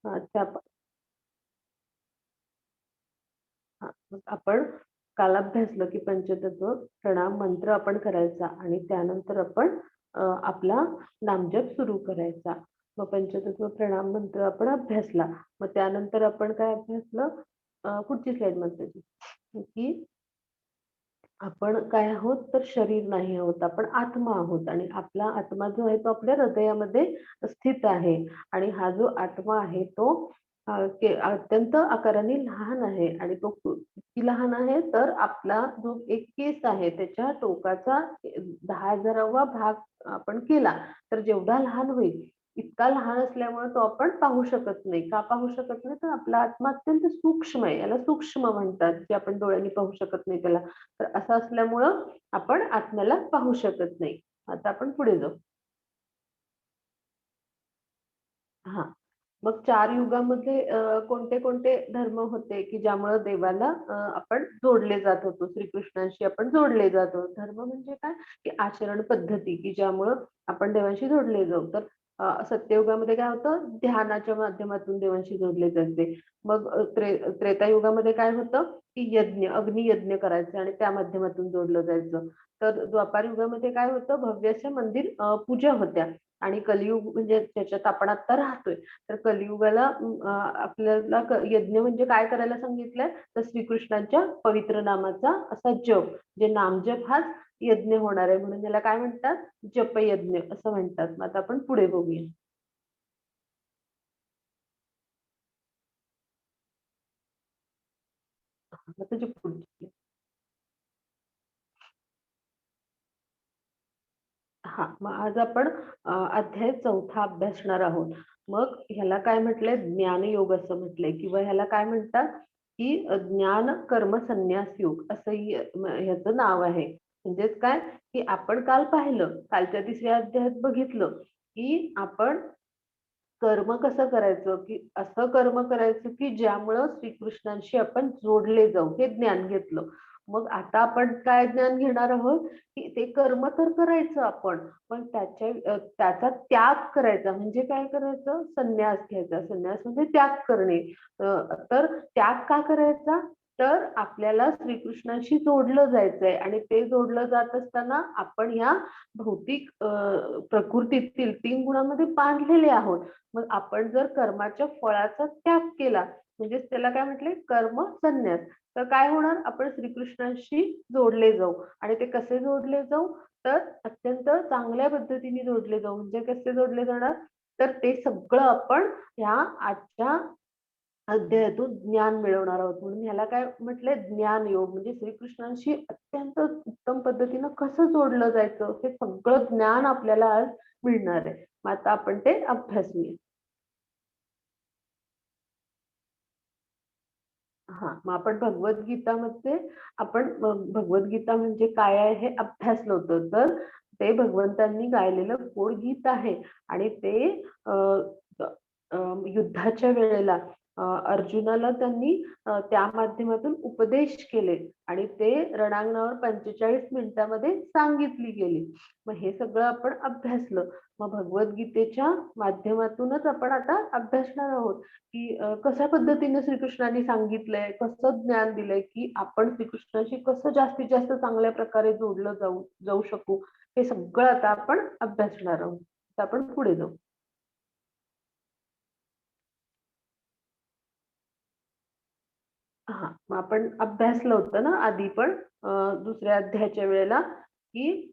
त्या मग आपण काल अभ्यासलं की पंचतत्व प्रणाम मंत्र आपण करायचा आणि त्यानंतर आपण आपला नामजप सुरू करायचा. मग पंचतत्व प्रणाम मंत्र आपण अभ्यासला. मग त्यानंतर आपण काय अभ्यासलं? पुढची स्लाइड म्हणते की आपण काय आहोत तर शरीर नाही आहोत, आपण आत्मा आहोत आणि आपला आत्मा जो आहे तो आपल्या हृदयामध्ये स्थित आहे. आणि हा जो आत्मा आहे तो अत्यंत आकाराने लहान आहे आणि तो किती लहान आहे तर आपला जो एक केस आहे त्याच्या टोकाचा 10,000वा भाग आपण केला तर जेवढा लहान होईल इतका लहान असल्यामुळे तो आपण पाहू शकत नाही. का पाहू शकत नाही? तर आपला आत्मा अत्यंत सूक्ष्म आहे, याला सूक्ष्म म्हणतात, जे आपण डोळ्यांनी पाहू शकत नाही त्याला. तर असं असल्यामुळं आपण आत्म्याला पाहू शकत नाही. आता आपण पुढे जाऊ. हा, मग 4 युगामध्ये कोणते कोणते धर्म होते की ज्यामुळे देवाला आपण जोडले जात होतो, श्रीकृष्णांशी आपण जोडले जातो? धर्म म्हणजे काय की आचरण पद्धती की ज्यामुळं आपण देवांशी जोडले जाऊ. तर सत्ययुगामध्ये काय होतं? ध्यानाच्या माध्यमातून देवांशी जोडले जायचे. मग त्रेतायुगामध्ये काय होतं की यज्ञ, अग्नियज्ञ करायचे आणि त्या माध्यमातून जोडलं जायचं. तर द्वापार युगामध्ये काय होतं? भव्य मंदिर पूजा होत्या. आणि कलियुग म्हणजे त्याच्यात आपण आता राहतोय. तर कलियुगाला आपल्याला यज्ञ म्हणजे काय करायला सांगितलंय? तर श्रीकृष्णांच्या पवित्र नामाचा असा जप, जे नामजप हाच यज्ञ होणार आहे, म्हणून याला काय म्हणतात? जपयज्ञ असं म्हणतात. मग आता आपण पुढे बघूया. आता त्याची पुढची. हा, मग आज आपण अध्याय 4 अभ्यासणार आहोत. मग ह्याला काय म्हटलंय? ज्ञानयोग असं म्हटलंय किंवा ह्याला काय म्हणतात की ज्ञान कर्म संन्यास योग असंही ह्याचं नाव आहे. म्हणजेच काय की आपण काल पाहिलं, कालच्या 3ऱ्या अध्यायात बघितलं की आपण कर्म कसं करायचं की असं कर्म करायचं की ज्यामुळं श्रीकृष्णांशी आपण जोडले जाऊ, हे ज्ञान घेतलं. मग आता आपण काय ज्ञान घेणार आहोत की ते कर्म तर करायचं आपण, पण त्याचा त्याग करायचा. म्हणजे काय करायचं? संन्यास घ्यायचा. संन्यास म्हणजे त्याग करणे. तर त्याग का करायचा? तर आपल्याला श्रीकृष्णांशी जोडलं जायचंय आणि ते जोडलं जात असताना आपण ह्या भौतिक प्रकृतीतील 3 गुणांमध्ये बांधलेले आहोत. मग आपण जर कर्माच्या फळाचा त्याग केला म्हणजेच त्याला काय म्हटले? कर्म संन्यास. तर काय होणार? आपण श्रीकृष्णांशी जोडले जाऊ. आणि ते कसे जोडले जाऊ? तर अत्यंत चांगल्या पद्धतीने जोडले जाऊ. म्हणजे कसे जोडले जाणार? तर ते सगळं आपण ह्या आजच्या अध्यायातून ज्ञान मिळवणार आहोत. म्हणून ह्याला काय म्हटलंय? ज्ञान योग. म्हणजे श्रीकृष्णांशी अत्यंत उत्तम पद्धतीनं कसं जोडलं जायचं हे सगळं ज्ञान आपल्याला आज मिळणार आहे. मग आता आपण ते अभ्यासूया. हा, मग आपण भगवद्गीतामध्ये आपण भगवद्गीता म्हणजे काय आहे हे अभ्यासलं होतं. तर ते भगवंतांनी गायलेलं गोड गीत आहे आणि ते अ, अ, युद्धाच्या वेळेला अर्जुनाला त्यांनी त्या माध्यमातून उपदेश केले आणि ते रणांगणावर 45 मिनिटामध्ये सांगितली गेली. मग हे सगळं आपण अभ्यासलं. मग भगवद्गीतेच्या माध्यमातूनच आपण आता अभ्यासणार आहोत की कशा पद्धतीने श्रीकृष्णाने सांगितलंय, कसं ज्ञान दिलंय की आपण श्रीकृष्णाशी कसं जास्तीत जास्त चांगल्या प्रकारे जोडलं जाऊ जाऊ शकू, हे सगळं आता आपण अभ्यासणार आहोत. तर आपण पुढे जाऊ. हा, मग आपण अभ्यासलं होतं ना आधी पण दुसऱ्या अध्यायाच्या वेळेला की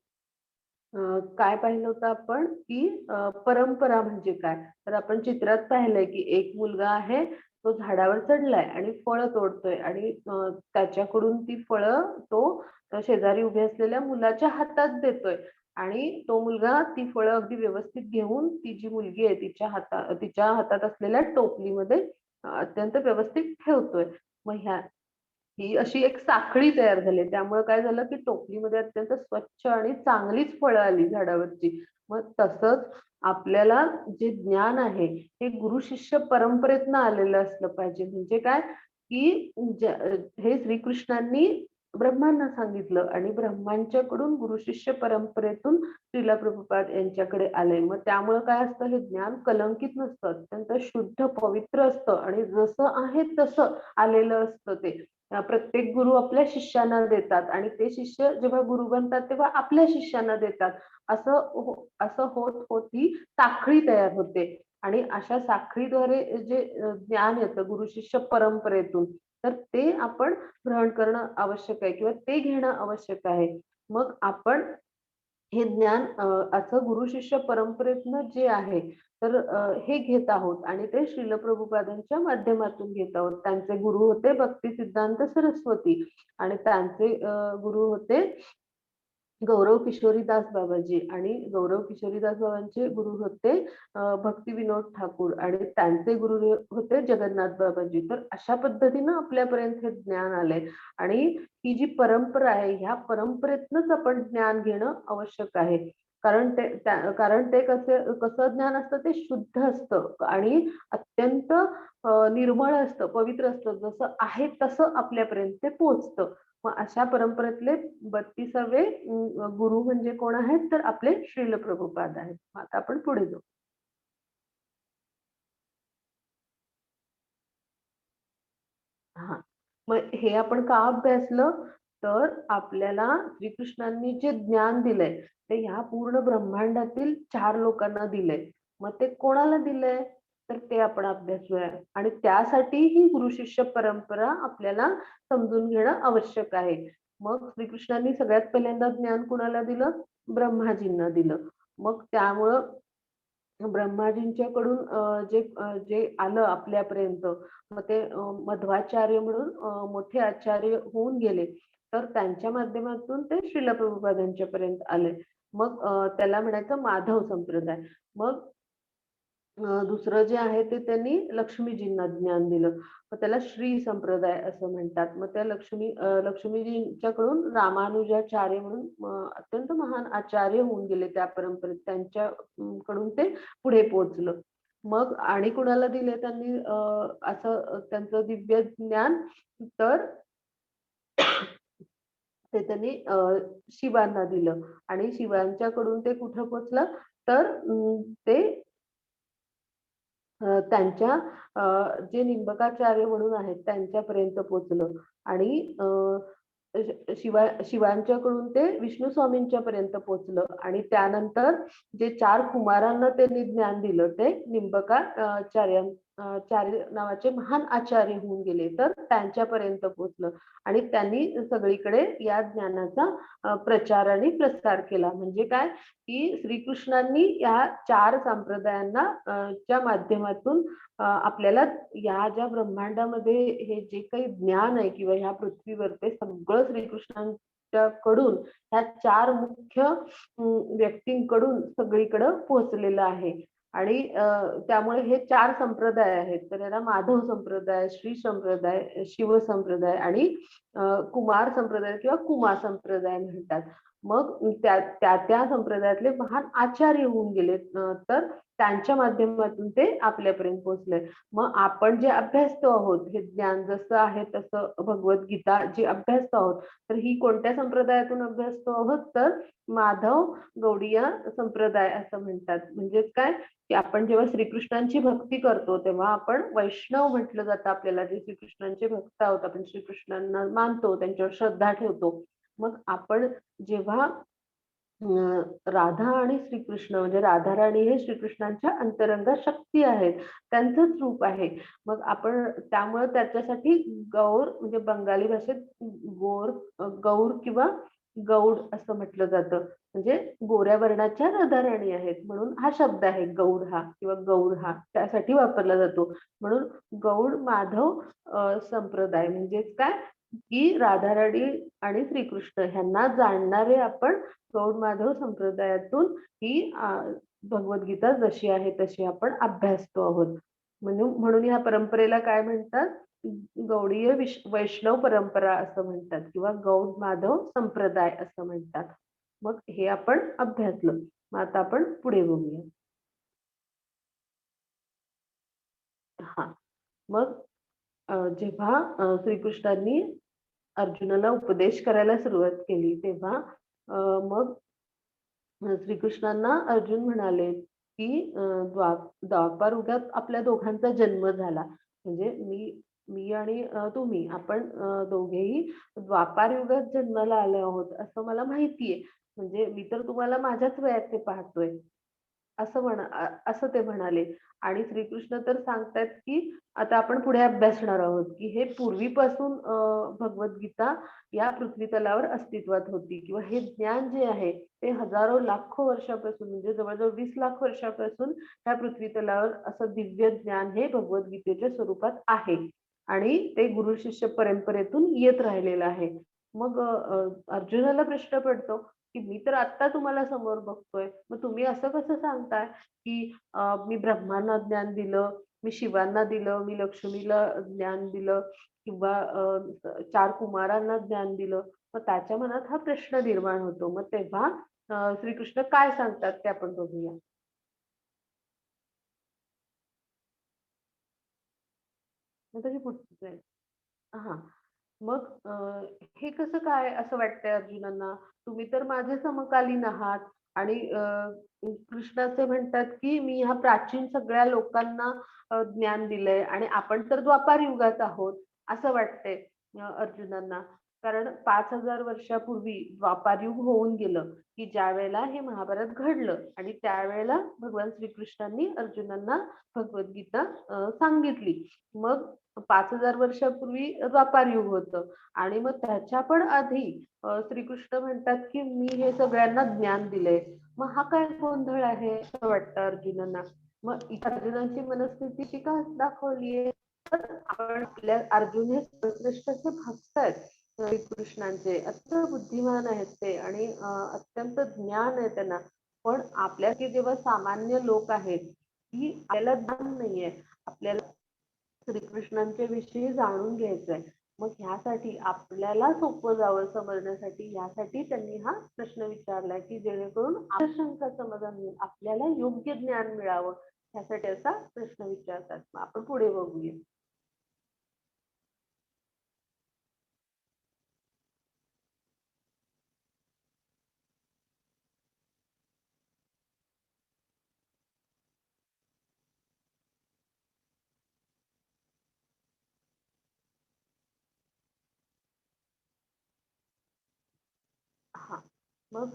काय पाहिलं होतं आपण की परंपरा म्हणजे काय? तर आपण चित्रात पाहिलंय की एक मुलगा आहे, तो झाडावर चढलाय आणि फळं तोडतोय आणि त्याच्याकडून ती फळं तो शेजारी उभे असलेल्या मुलाच्या हातात देतोय आणि तो मुलगा ती फळं अगदी व्यवस्थित घेऊन ती जी मुलगी आहे तिच्या हातात असलेल्या टोपलीमध्ये अत्यंत व्यवस्थित ठेवतोय. मग ही अशी एक साखळी तयार झाली. त्यामुळे काय झालं की टोपलीमध्ये अत्यंत स्वच्छ आणि चांगलीच फळं आली झाडावरची. मग तसंच आपल्याला जे ज्ञान आहे हे गुरु शिष्य परंपरेतनं आलेलं असलं पाहिजे. म्हणजे काय की हे श्रीकृष्णांनी ब्रह्मांना सांगितलं आणि ब्रह्मांच्याकडून गुरु शिष्य परंपरेतून श्रीला प्रभुपाद यांच्याकडे आले. मग त्यामुळे काय असतं, हे ज्ञान कलंकित नसतं, अत्यंत शुद्ध पवित्र असतं आणि जसं आहे तसं आलेलं असतं ते. प्रत्येक गुरु आपल्या शिष्यांना देतात आणि ते शिष्य जेव्हा गुरु बनतात तेव्हा आपल्या शिष्यांना देतात. असं होत होत ही साखळी तयार होते आणि अशा साखळीद्वारे जे ज्ञान येतं गुरु शिष्य परंपरेतून, तर ते आपण ग्रहण करणं आवश्यक आहे किंवा ते घेणं आवश्यक आहे. मग आपण हे ज्ञान असं गुरु शिष्य परंपरेतनं जे आहे, तर हे घेत आहोत आणि ते श्रील प्रभुपादांच्या माध्यमातून घेत आहोत. त्यांचे गुरु होते भक्ती सिद्धांत सरस्वती आणि त्यांचे गुरु होते गौरव किशोरीदास बाबाजी आणि गौरव किशोरीदास बाबांचे गुरु होते भक्ती विनोद ठाकूर आणि त्यांचे गुरु होते जगन्नाथ बाबाजी. तर अशा पद्धतीनं आपल्यापर्यंत हे ज्ञान आलंय आणि ही जी परंपरा आहे, ह्या परंपरेतनच आपण ज्ञान घेणं आवश्यक आहे. कारण ते कसं ज्ञान असतं, ते शुद्ध असतं आणि अत्यंत निर्मळ असतं, पवित्र असतं. जसं आहे तसं आपल्यापर्यंत ते पोहोचतं. मग अशा परंपरेतले 32वे गुरु म्हणजे कोण आहेत, तर आपले श्रील प्रभुपाद आहेत. आता आपण पुढे जाऊ. हां. मग हे आपण का अभ्यासलं? तर आपल्याला श्रीकृष्णांनी जे ज्ञान दिलंय, ते ह्या पूर्ण ब्रह्मांडातील 4 लोकांना दिलंय. मग ते कोणाला दिलंय? तर ते आपण अभ्यासूया आणि त्यासाठी ही गुरु-शिष्य परंपरा आपल्याला समजून घेणं आवश्यक आहे. मग श्रीकृष्णांनी सगळ्यात पहिल्यांदा ज्ञान कुणाला दिलं? ब्रह्माजींना दिलं. मग त्यामुळं ब्रह्माजींच्याकडून जे आलं आपल्यापर्यंत, मग ते मध्वाचार्य म्हणून मोठे आचार्य होऊन गेले. तर त्यांच्या माध्यमातून ते श्रील प्रभुपादांच्या पर्यंत आले. मग त्याला म्हणायचं माधव संप्रदाय. मग दुसरं जे आहे ते त्यांनी लक्ष्मीजींना ज्ञान दिलं. मग त्याला श्री संप्रदाय असं म्हणतात. मग त्या लक्ष्मीजींच्याकडून रामानुजाचार्य म्हणून अत्यंत महान आचार्य होऊन गेले त्या परंपरेत. त्यांच्या कडून ते पुढे पोहोचलं. मग आणि कुणाला दिले त्यांनी असं त्यांचं दिव्य ज्ञान, तर ते त्यांनी शिवांना दिलं आणि शिवांच्याकडून ते कुठं पोहोचलं, तर ते त्यांच्या जे निंबकाचार्य म्हणून आहेत त्यांच्यापर्यंत पोहोचलं आणि शिवांच्याकडून ते विष्णू स्वामींच्या पर्यंत पोहोचलं आणि त्यानंतर जे 4 कुमारांना त्यांनी ज्ञान दिलं, ते चार्य नावाचे महान आचार्य होऊन गेले, तर त्यांच्यापर्यंत पोहोचलं आणि त्यांनी सगळीकडे या ज्ञानाचा प्रचार आणि प्रसार केला. म्हणजे काय, की श्रीकृष्णांनी या 4 संप्रदायांना च्या माध्यमातून आपल्याला या ज्या ब्रह्मांडामध्ये हे जे काही ज्ञान आहे किंवा ह्या पृथ्वीवर ते सगळं श्रीकृष्णांच्या कडून ह्या 4 मुख्य व्यक्तींकडून सगळीकडे पोहोचलेलं आहे. आणि त्यामुळे हे 4 संप्रदाय आहेत. तर याला माधव संप्रदाय, श्री संप्रदाय, शिव संप्रदाय आणि कुमार संप्रदाय किंवा कुमा संप्रदाय म्हणतात. मग त्या संप्रदायातले महान आचार्य होऊन गेले, तर त्यांच्या माध्यमातून ते आपल्यापर्यंत पोहोचले. मग आपण जे अभ्यासतो आहोत, हे ज्ञान जसं आहे तसं भगवद्गीता जी अभ्यासतो आहोत, तर ही कोणत्या संप्रदायातून अभ्यासतो आहोत, तर माधव गौडीय संप्रदाय असं म्हणतात. म्हणजे काय, की आपण जेव्हा श्रीकृष्णांची भक्ती करतो तेव्हा आपण वैष्णव म्हटलं जातं आपल्याला. जे श्रीकृष्णांचे भक्त आहोत, आपण श्रीकृष्णांना मानतो, त्यांच्यावर श्रद्धा ठेवतो. मग आपण जेव्हा राधा आणि श्रीकृष्ण म्हणजे राधा-राणी हे श्रीकृष्णांच्या अंतरंग शक्ती आहेत. त्यांचंच रूप आहे. मग आपण त्यामुळे त्याच्यासाठी गौर म्हणजे बंगाली भाषेत गौर किंवा गौड असं म्हटलं जातं. म्हणजे गोऱ्या वर्णाच्या राधा-राणी आहेत म्हणून हा शब्द आहे गौड हा किंवा गौर हा त्यासाठी वापरला जातो. म्हणून गौड माधव संप्रदाय म्हणजेच काय, की राधा-राणी आणि श्रीकृष्ण ह्यांना जाणणारे आपण गौड माधव संप्रदायातून ही भगवद्गीता जशी आहे तशी आपण अभ्यासतो आहोत. म्हणून म्हणून ह्या परंपरेला काय म्हणतात, गौडीय वैष्णव परंपरा असं म्हणतात किंवा गौड माधव संप्रदाय असं म्हणतात. मग हे आपण अभ्यासलं. मग आता आपण पुढे बघूया. हा, मग जेव्हा श्रीकृष्णांनी अर्जुनाला उपदेश करायला सुरुवात केली तेव्हा मग श्रीकृष्णांना अर्जुन म्हणाले की द्वापार युगात आपल्या दोघांचा जन्म झाला. म्हणजे मी मी आणि तुम्ही आपण दोघेही द्वापार युगात जन्माला आलो आहोत असं मला माहितीये. म्हणजे मी तर तुम्हाला माझ्याच वयाचे पाहतोय. असं ते म्हणाले. आणि श्रीकृष्ण तर सांगतायत की आता आपण पुढे अभ्यासणार आहोत की हे पूर्वीपासून भगवद्गीता या पृथ्वी तलावर अस्तित्वात होती किंवा हे ज्ञान जे आहे ते हजारो लाखो वर्षापासून म्हणजे जवळजवळ 20 लाख वर्षापासून ह्या पृथ्वी तलावर असं दिव्य ज्ञान हे भगवद्गीतेच्या स्वरूपात आहे आणि ते गुरु शिष्य परंपरेतून येत राहिलेलं आहे. मग अर्जुनाला प्रश्न पडतो की मी तर आता तुम्हाला समोर बघतोय, मग तुम्ही असं कसं सांगताय की मी ब्रह्मांना ज्ञान दिलं, मी शिवांना दिलं, मी लक्ष्मीला ज्ञान दिलं किंवा 4 कुमारांना ज्ञान दिलं. मग त्याच्या मनात हा प्रश्न निर्माण होतो. मग तेव्हा श्रीकृष्ण काय सांगतात ते आपण बघूया. मग त्याची पुढची स्लाईड. हां. मग हे कसं काय असं वाटतंय अर्जुनांना? तुम्ही तर माझे समकालीन आहात आणि कृष्णाचे म्हणतात, की मी ह्या प्राचीन सगळ्या लोकांना ज्ञान दिलंय आणि आपण तर द्वापार युगात आहोत, असं वाटतंय अर्जुनांना. कारण 5,000 वर्षापूर्वी द्वापार युग होऊन गेलं, की ज्यावेळेला हे महाभारत घडलं आणि त्यावेळेला भगवान श्रीकृष्णांनी अर्जुनांना भगवद्गीता सांगितली. मग 5,000 वर्षापूर्वी द्वापार युग होतं आणि मग त्याच्या पण आधी श्रीकृष्ण म्हणतात की मी हे सगळ्यांना ज्ञान दिलंय. मग हा काय गोंधळ आहे असं वाटतं अर्जुनांना. मग इथे अर्जुनाची मनस्थिती ती का दाखवलीये तर आपण आपल्या अर्जुन हे श्रेष्ठाचे भक्त आहेत श्रीकृष्णांचे अत्यंत बुद्धिमान आहेत ते आणि अत्यंत ज्ञान आहे त्यांना. पण आपल्या की जेव्हा सामान्य लोक आहेत की आपल्याला ज्ञान नाहीये आपल्याला श्रीकृष्णांच्या विषयी जाणून घ्यायचंय. मग ह्यासाठी आपल्याला सोपं जावं समजण्यासाठी ह्यासाठी त्यांनी हा प्रश्न विचारलाय की जेणेकरून आपल्या शंका समाधान होईल आपल्याला योग्य ज्ञान मिळावं ह्यासाठी असा प्रश्न विचारतात. मग आपण पुढे बघूया. हा. मग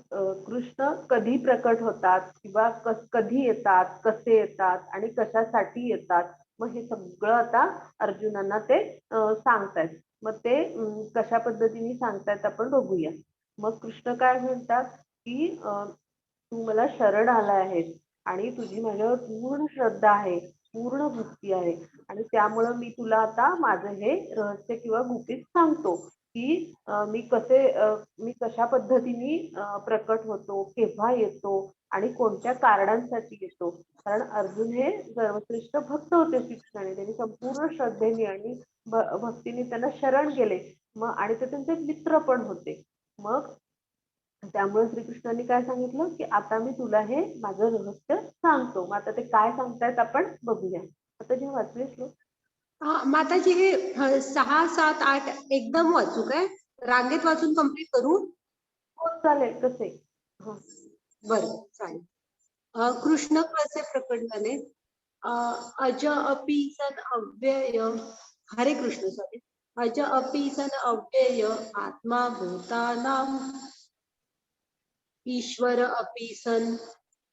कृष्ण कधी प्रकट होतात किंवा कधी येतात, कसे येतात आणि कशासाठी येतात. मग हे सगळं आता अर्जुनांना ते सांगतायत. मग ते कशा पद्धतीने सांगतायत आपण बघूया. मग कृष्ण काय म्हणतात की तू मला शरण आला आहेस आणि तुझी माझ्यावर पूर्ण श्रद्धा आहे, पूर्ण भक्ती आहे आणि त्यामुळं मी तुला आता माझं हे रहस्य किंवा गुपित सांगतो की मी कशा पद्धतीने प्रकट होतो, केव्हा येतो आणि कोणत्या कारणांसाठी येतो. कारण अर्जुन हे सर्वश्रेष्ठ भक्त होते श्रीकृष्णाने. त्यांनी संपूर्ण श्रद्धेने आणि भक्तीने त्यांना शरण गेले. मग आणि ते त्यांचे मित्र पण होते. मग त्यामुळे श्रीकृष्णांनी काय सांगितलं की आता मी तुला हे माझं रहस्य सांगतो. मग आता ते काय सांगतायत आपण बघूया. आता जे वाचले श्लोक. माताजी हे 6, 7, 8 एकदम वाचू काय? रांगेत वाचून कंप्लीट करू? हो चालेल कसे. बरं चालेल. कृष्ण कसे प्रकट झाले? अज अपि सन अव्यय. हरे कृष्ण सॉरी. अज अपि सन अव्यय आत्मा भूतानां ईश्वर अपि सन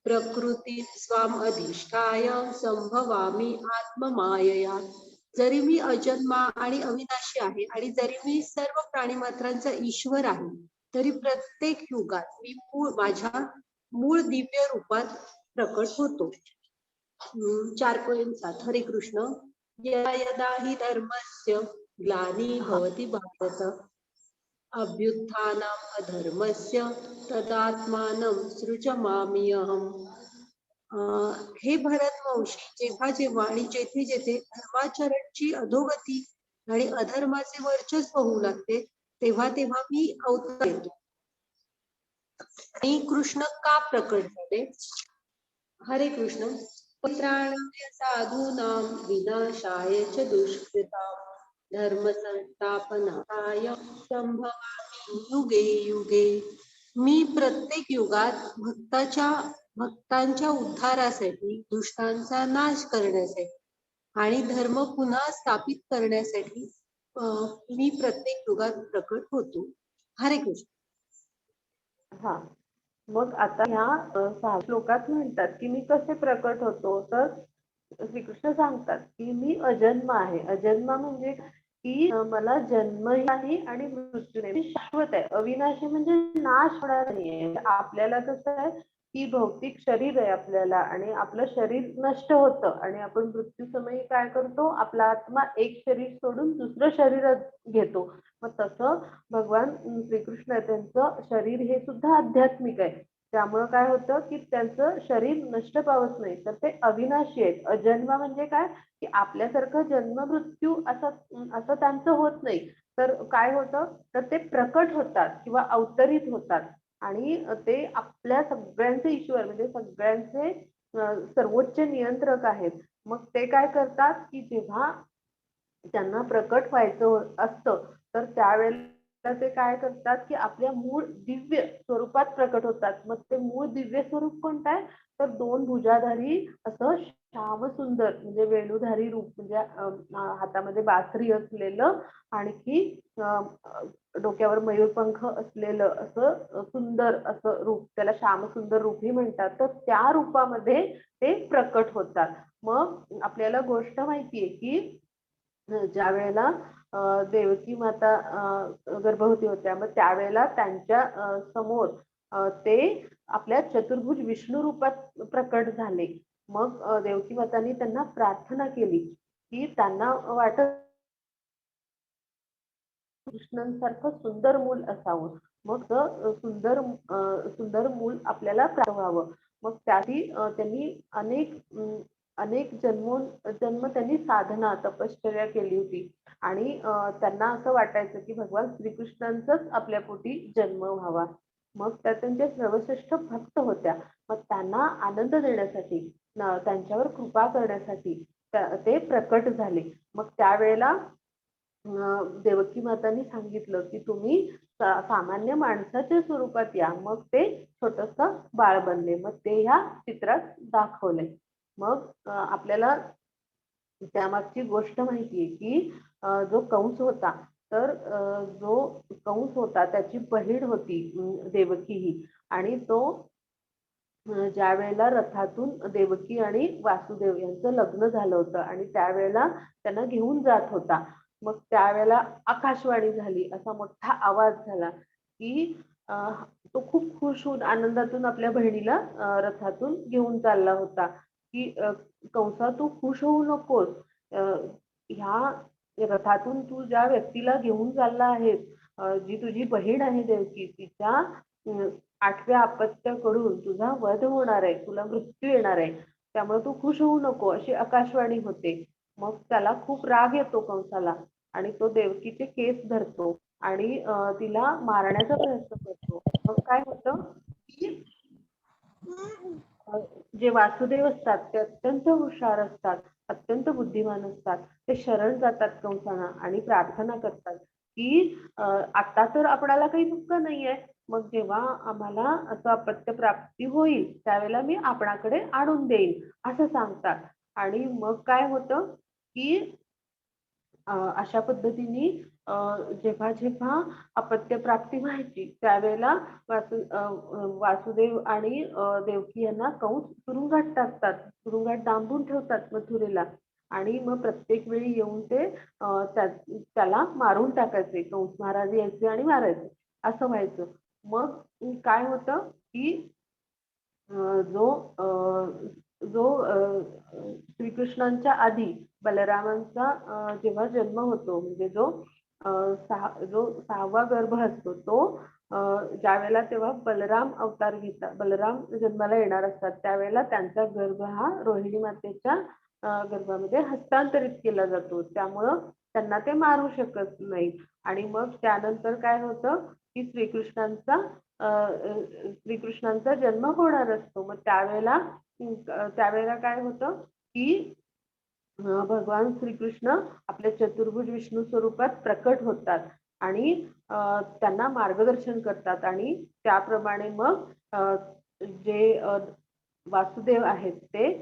प्रकृती स्वाम अधिष्ठाय संभवामी आत्ममायया. जरी मी अजन्मा आणि अविनाशी आहे आणि जरी मी सर्व प्राणीमात्रांचा ईश्वर आहे तरी प्रत्येक युगात मी माझ्या मूळ दिव्य रूपात प्रकट होतो. 4.7 हरे कृष्ण. यदा यदा हि धर्मस्य ग्लानी भवति भारत अभ्युत्थानम् अधर्मस्य तदात्मानं सृजमाम्यहम्. हे भरत वंशी जेव्हा जेव्हा आणि जेथे जेथे धर्माचरणची अधोगती आणि अधर्माचे वर्चस्व होऊ लागते तेव्हा तेव्हा मी अवतार येतो. आणि कृष्ण का प्रकट झाले? हरे कृष्ण. पत्राणाय साधूनां विनाशाय च दुष्कृतां धर्म संस्थापनाय संभवामि युगे युगे. मी प्रत्येक युगात भक्तांच्या उद्धारासाठी, दुष्टांचा नाश करण्यासाठी आणि धर्म पुन्हा स्थापित करण्यासाठी मी प्रत्येक युगात प्रकट होतो. हरे कृष्ण. हा, मग आता ह्या 6 श्लोकात म्हणतात की मी कसे प्रकट होतो, तर श्रीकृष्ण सांगतात की मी अजन्म आहे. अजन्म म्हणजे की मला जन्मही नाही आणि मृत्यू नाही, मी शाश्वत आहे. अविनाशी म्हणजे नाश होणार नाहीये. आपल्याला कसं आहे की भौतिक शरीर आहे आपल्याला, आणि आपलं शरीर नष्ट होतं आणि आपण मृत्यू समयी काय करतो, आपला आत्मा एक शरीर सोडून दुसरं शरीर घेतो. मग तसं भगवान श्रीकृष्ण त्यांचं शरीर हे सुद्धा आध्यात्मिक आहे. त्यामुळं काय होतं की त्यांचं शरीर नष्ट पावत नाही, तर ते अविनाशी आहेत. अजन्म म्हणजे काय की आपल्यासारखं जन्म मृत्यू असं त्यांचं होत नाही. तर काय होतं, तर ते प्रकट होतात किंवा अवतरित होतात आणि ते आपल्या सगळ्यांचे ईश्वर म्हणजे सगळ्यांचे सर्वोच्च नियंत्रक आहेत. मग ते काय करतात की जेव्हा त्यांना प्रकट व्हायचं असतं, तर त्यावेळेला ते काय करतात की आपल्या मूळ दिव्य स्वरूपात प्रकट होतात. मग ते मूळ दिव्य स्वरूप कोणतं आहे, तर 2 भुजाधारी असं श्यामसुंदर म्हणजे वेणुधारी रूप, म्हणजे हातामध्ये बासरी असलेलं, आणखी डोक्यावर मयूरपंख असलेलं असं सुंदर असं रूप, त्याला श्यामसुंदर रूपही म्हणतात. तर त्या रूपामध्ये ते प्रकट होतात. मग आपल्याला गोष्ट माहितीये की ज्या वेळेला देवकी माता गर्भवती होत्या, मग त्यावेळेला त्यांच्या समोर ते आपल्या चतुर्भुज विष्णू रूपात प्रकट झाले. मग देवकी मातांनी त्यांना प्रार्थना केली की त्यांना वाटत कृष्णांसारखं सुंदर मूल असावं. मग सुंदर मूल आपल्याला प्राप्त व्हावं. मग त्यासाठी त्यांनी अनेक जन्म त्यांनी साधना तपश्चर्या केली होती. आणि त्यांना असं वाटायचं की भगवान श्रीकृष्णांचाच आपल्या पोटी जन्म व्हावा. मग त्या त्यांच्या सर्वश्रेष्ठ भक्त होत्या. मग त्यांना आनंद देण्यासाठी, त्यांच्यावर कृपा करण्यासाठी ते प्रकट झाले. मग त्यावेळेला देवकी मातांनी सांगितलं की तुम्ही सामान्य माणसाच्या स्वरूपात या. मग ते छोटस बाळ बनले. मग ते ह्या चित्रात दाखवले. मग आपल्याला त्यामागची गोष्ट माहितीये की जो कंस होता, तर जो कंस होता त्याची बहीण होती देवकी ही. आणि तो ज्या वेळेला रथातून देवकी आणि वासुदेव यांचं लग्न झालं होतं आणि त्यावेळेला त्यांना घेऊन जात होता. मग त्यावेळेला आकाशवाणी झाली, असा मोठा आवाज झाला की तो खूप खुश होऊन आनंदातून आपल्या बहिणीला रथातून घेऊन चालला होता की कंसा, तू खुश होऊ नकोस. ह्या रथातून तू ज्या व्यक्तीला घेऊन चालला आहेस, जी तुझी बहीण आहे देवकी, तिच्या 8व्या अपत्याकडून तुझा वध होणार आहे, तुला मृत्यू येणार आहे. त्यामुळे तू खुश होऊ नको, अशी आकाशवाणी होते. मग त्याला खूप राग येतो कंसाला आणि तो देवकीचे केस धरतो आणि तिला मारण्याचा प्रयत्न करतो. मग काय होतं की जे वासुदेव असतात ते अत्यंत हुशार असतात, अत्यंत बुद्धिमान असतात. ते शरण जातात कंसाना आणि प्रार्थना करतात की आता तर आपणाला काही दुःख नाहीये, मग जेव्हा आम्हाला असं अपत्य प्राप्ती होईल त्यावेळेला मी आपणाकडे आणून देईन, असं सांगतात. आणि मग काय होतं की अशा पद्धतीने जेव्हा जेव्हा अपत्य प्राप्ती व्हायची त्यावेळेला वासुदेव आणि देवकी यांना कंस तुरुंगात टाकतात, तुरुंगात डांबून ठेवतात मथुरेला. आणि मग प्रत्येक वेळी येऊन ते त्याला मारून टाकायचे, कंस महाराज यायचे आणि मारायचे, असं व्हायचं. मग काय होतं की जो जो श्रीकृष्णांच्या आधी बलरामांचा जेव्हा जन्म होतो, म्हणजे जो 6वा गर्भ असतो तो ज्या वेळेला तेव्हा बलराम अवतार घेतात, बलराम जन्माला येणार असतात, त्यावेळेला त्यांचा गर्भ हा रोहिणी मातेच्या गर्भामध्ये हस्तांतरित केला जातो. त्यामुळं त्यांना ते मारू शकत नाही. आणि मग त्यानंतर काय होतं की श्रीकृष्णांचा जन्म होणार असतो. मग त्यावेळेला काय होतं की भगवान श्रीकृष्ण आपल्या चतुर्भुज विष्णू स्वरूपात प्रकट होतात आणि त्यांना मार्गदर्शन करतात आणि त्याप्रमाणे मग जे वासुदेव आहेत ते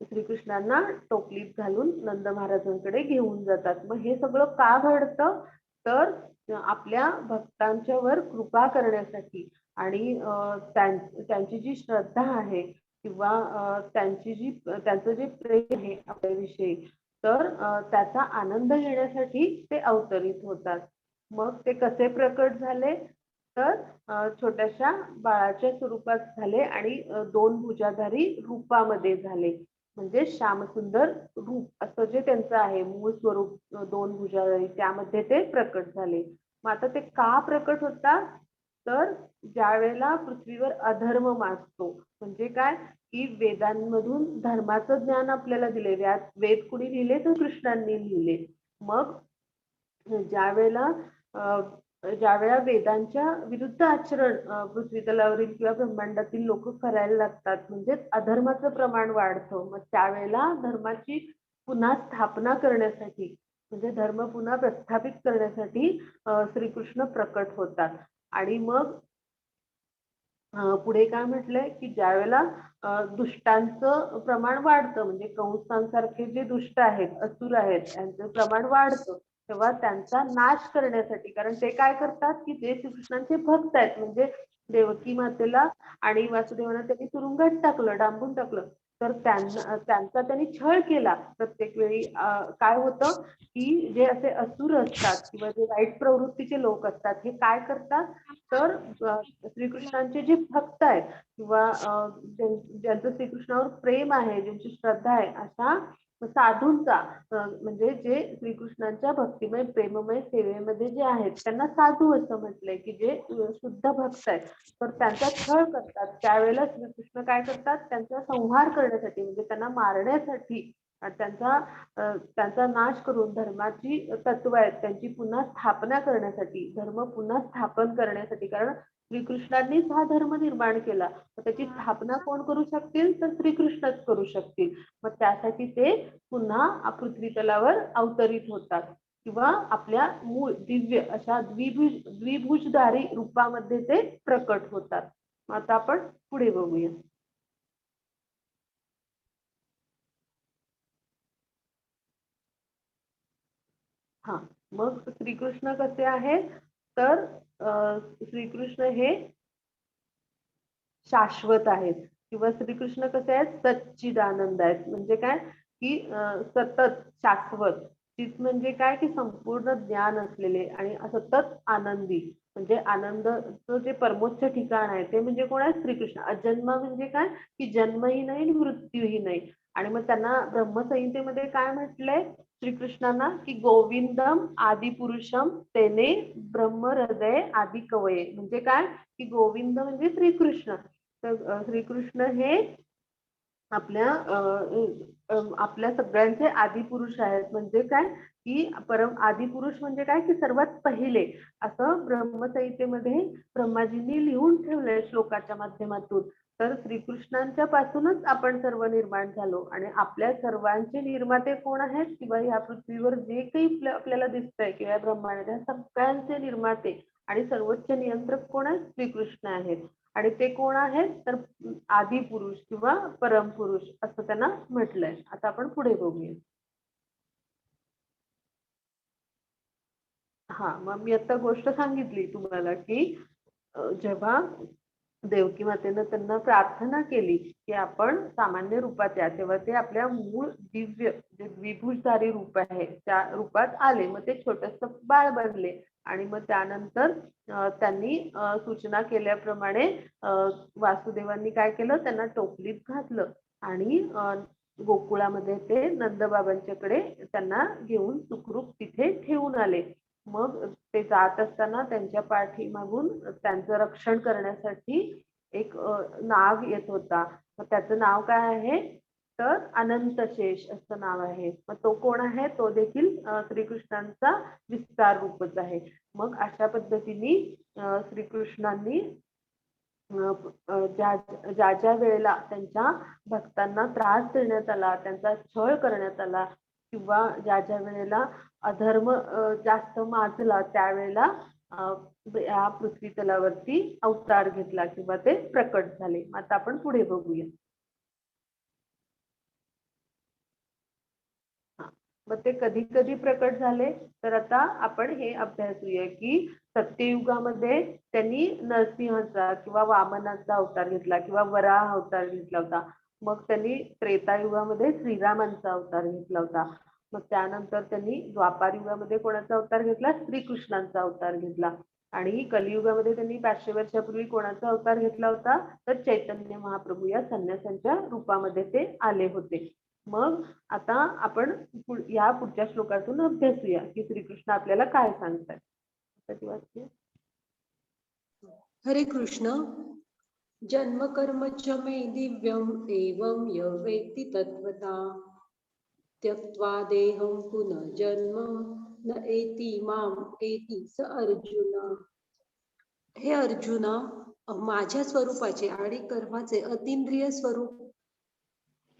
श्रीकृष्णांना टोपलीत घालून नंद महाराजांकडे घेऊन जातात. मग हे सगळं का घडतं? तर आपल्या भक्तांच्यावर कृपा करण्यासाठी आणि त्यांची जी श्रद्धा आहे किंवा त्यांचं जे प्रेम आहे आपल्याविषयी, तर त्याचा आनंद घेण्यासाठी ते अवतरित होतात. मग ते कसे प्रकट झाले? तर छोट्याशा बाळाच्या स्वरूपात झाले आणि दोन भुजाधारी रूपामध्ये झाले. म्हणजे श्यामसुंदर रूप असं जे त्यांचं आहे मूळ स्वरूप, दोन भुजाधारी त्यामध्ये ते प्रकट झाले. मग आता ते का प्रकट होतात? तर ज्या वेळेला पृथ्वीवर अधर्म माजतो, म्हणजे काय की वेदांमधून धर्माचं ज्ञान आपल्याला दिले. वेद कुणी लिहिले? तर कृष्णांनी लिहिले. मग ज्या वेळेला ज्या वेळा वेदांच्या विरुद्ध आचरण पृथ्वी तलावरील किंवा ब्रह्मांडातील लोक करायला लागतात, म्हणजे अधर्माचं प्रमाण वाढतं. मग त्यावेळेला धर्माची पुन्हा स्थापना करण्यासाठी, म्हणजे धर्म पुन्हा प्रस्थापित करण्यासाठी श्रीकृष्ण प्रकट होतात. आणि मग पुढे काय म्हटलंय की ज्या वेळेला दुष्टांचं प्रमाण वाढतं, म्हणजे कंसांसारखे जे दुष्ट आहेत, असुर आहेत, यांचं प्रमाण वाढतं, तेव्हा त्यांचा नाश करण्यासाठी, कारण ते काय करतात की जे श्रीकृष्णांचे भक्त आहेत, म्हणजे देवकी मातेला आणि वासुदेवांना त्यांनी तुरुंगात टाकलं, डांबून टाकलं, तर त्यांचा त्यांनी छळ केला प्रत्येक वेळी. काय होतं की जे असे असुर असतात किंवा जे वाईट प्रवृत्तीचे लोक असतात, हे काय करतात? तर श्रीकृष्णांचे जे भक्त आहेत किंवा ज्यांचं श्रीकृष्णावर प्रेम आहे, ज्यांची श्रद्धा आहे, अशा साधूंचा म्हणजे जे श्रीकृष्णांच्या भक्तिमय प्रेममय सेवेमध्ये जे आहेत त्यांना साधू असं म्हटलंय, की जे शुद्ध भक्त आहेत, तर त्यांचा छळ करतात. त्यावेळेला श्रीकृष्ण काय करतात? त्यांचा संहार करण्यासाठी, म्हणजे त्यांना मारण्यासाठी, त्यांचा नाश करून धर्माची तत्व आहेत त्यांची पुन्हा स्थापना करण्यासाठी, धर्म पुन्हा स्थापन करण्यासाठी, कारण श्रीकृष्णांनीच हा धर्म निर्माण केला, तर त्याची स्थापना कोण करू शकतील? तर श्रीकृष्णच करू शकतील. मग त्यासाठी ते पुन्हा पृथ्वी तलावर अवतरित होतात किंवा आपल्या मूळ दिव्य अशा द्विभुजधारी रूपामध्ये ते प्रकट होतात. आता आपण पुढे बघूया. हा, मग श्रीकृष्ण कसे आहेत? तर श्रीकृष्ण हे शाश्वत आहेत किंवा श्रीकृष्ण कसे आहेत? सच्चिदानंद आहेत. म्हणजे काय की सतत शाश्वत. चित म्हणजे काय की संपूर्ण ज्ञान असलेले आणि सतत आनंदी, म्हणजे आनंदाचं जे परमोच्च ठिकाण आहे ते म्हणजे कोण आहे? श्रीकृष्ण. अजन्मा म्हणजे काय की जन्मही नाही आणि मृत्यूही नाही. आणि मग त्यांना ब्रह्मसंहितेमध्ये काय म्हटलंय श्रीकृष्णांना? की गोविंदम आदिपुरुषम तेने ब्रह्म हृदय आदि कवये. म्हणजे काय की गोविंद म्हणजे श्रीकृष्ण. तर श्रीकृष्ण हे आपल्या आपल्या सगळ्यांचे आदिपुरुष आहेत. म्हणजे काय की परम आदिपुरुष म्हणजे काय की सर्वात पहिले, असं ब्रह्मसंहितेमध्ये ब्रह्माजींनी लिहून ठेवलंय श्लोकाच्या माध्यमातून. तर श्रीकृष्णांच्या पासूनच आपण सर्व निर्माण झालो आणि आपल्या सर्वांचे निर्माते कोण आहेत? किंवा या पृथ्वीवर जे काही आपल्याला दिसतंय किंवा ब्रह्मांड, सगळ्यांचे निर्माते आणि सर्वोच्च नियंत्रक कोण आहेत? श्रीकृष्ण आहेत. आणि ते कोण आहेत? तर आदिपुरुष किंवा परमपुरुष असं त्यांना म्हटलंय. आता आपण पुढे बघूया. हा, मग मी आता गोष्ट सांगितली तुम्हाला की जेव्हा देवकी मातेनं त्यांना प्रार्थना केली की आपण सामान्य रूपात या, तेव्हा ते आपल्या मूळ दिव्य जे द्विभुजधारी रूप आहे त्या रूपात आले. मग ते छोटस बाळ बनले आणि मग त्यानंतर त्यांनी सूचना केल्याप्रमाणे वासुदेवांनी काय केलं? त्यांना टोपलीत घातलं आणि गोकुळामध्ये ते नंदबाबांच्याकडे त्यांना घेऊन सुखरूप तिथे ठेवून आले. मग ते जात असताना त्यांच्या पाठीमागून त्यांचं रक्षण करण्यासाठी एक नाग येत होता. मग त्याचं नाव काय आहे? तर अनंतशेष असं नाव आहे. मग तो कोण आहे? तो देखील श्रीकृष्णांचा विस्तार रूपच आहे. मग अशा पद्धतीने श्रीकृष्णांनी ज्या ज्या वेळेला त्यांच्या भक्तांना त्रास देण्यात आला, त्यांचा छळ करण्यात आला किंवा ज्या ज्या वेळेला अधर्म जास्त माजला त्यावेळेला अ, या पृथ्वी तलावरती अवतार घेतला किंवा ते प्रकट झाले. आता आपण पुढे बघूया. हां. मग ते कधी-कधी प्रकट झाले, तर आता आपण हे अभ्यासूया, की सत्ययुगामध्ये त्यांनी नरसिंहाचा किंवा वामनाचा अवतार घेतला किंवा वराह अवतार घेतला होता. मग त्यांनी त्रेतायुगामध्ये श्रीरामांचा अवतार घेतला होता. मग त्यानंतर त्यांनी द्वापार युगामध्ये कोणाचा अवतार घेतला? श्रीकृष्णांचा अवतार घेतला. आणि कलियुगामध्ये त्यांनी 500 वर्षापूर्वी कोणाचा अवतार घेतला होता? तर चैतन्य महाप्रभू या संन्यासांच्या रूपामध्ये ते आले होते. मग आता आपण या पुढच्या श्लोकातून अभ्यासूया की श्रीकृष्ण आपल्याला काय सांगतात. हरे कृष्ण. जन्म कर्म च मे दिव्यम एवं य वेत्ति तत्वता त्यक्त्वा देहं पुनः जन्म न एति माम एति स अर्जुन. हे अर्जुना, माझ्या स्वरूपाचे आणि कर्माचे अतींद्रिय स्वरूप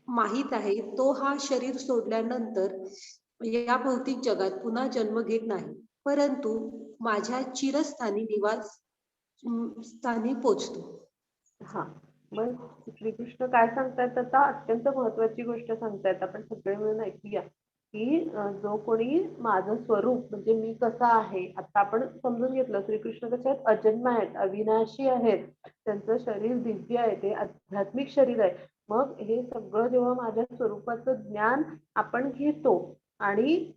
माहित आहे. तो हा शरीर सोडल्यानंतर या भौतिक जगात पुन्हा जन्म घेत नाही, परंतु माझ्या चिरस्थानी निवास स्थानी पोचतो. हा, मग श्रीकृष्ण काय सांगतायत आता? अत्यंत महत्वाची गोष्ट सांगतायत. आपण सगळे मिळून ऐकूया की जो कोणी माझं स्वरूप म्हणजे मी कसा आहे, आता आपण समजून घेतलं श्रीकृष्ण कसे आहेत? अजन्म आहेत, अविनाशी आहेत, त्यांचं शरीर दिव्य आहे, ते आध्यात्मिक शरीर आहे. मग हे सगळं जेव्हा माझ्या स्वरूपाचं ज्ञान आपण घेतो आणि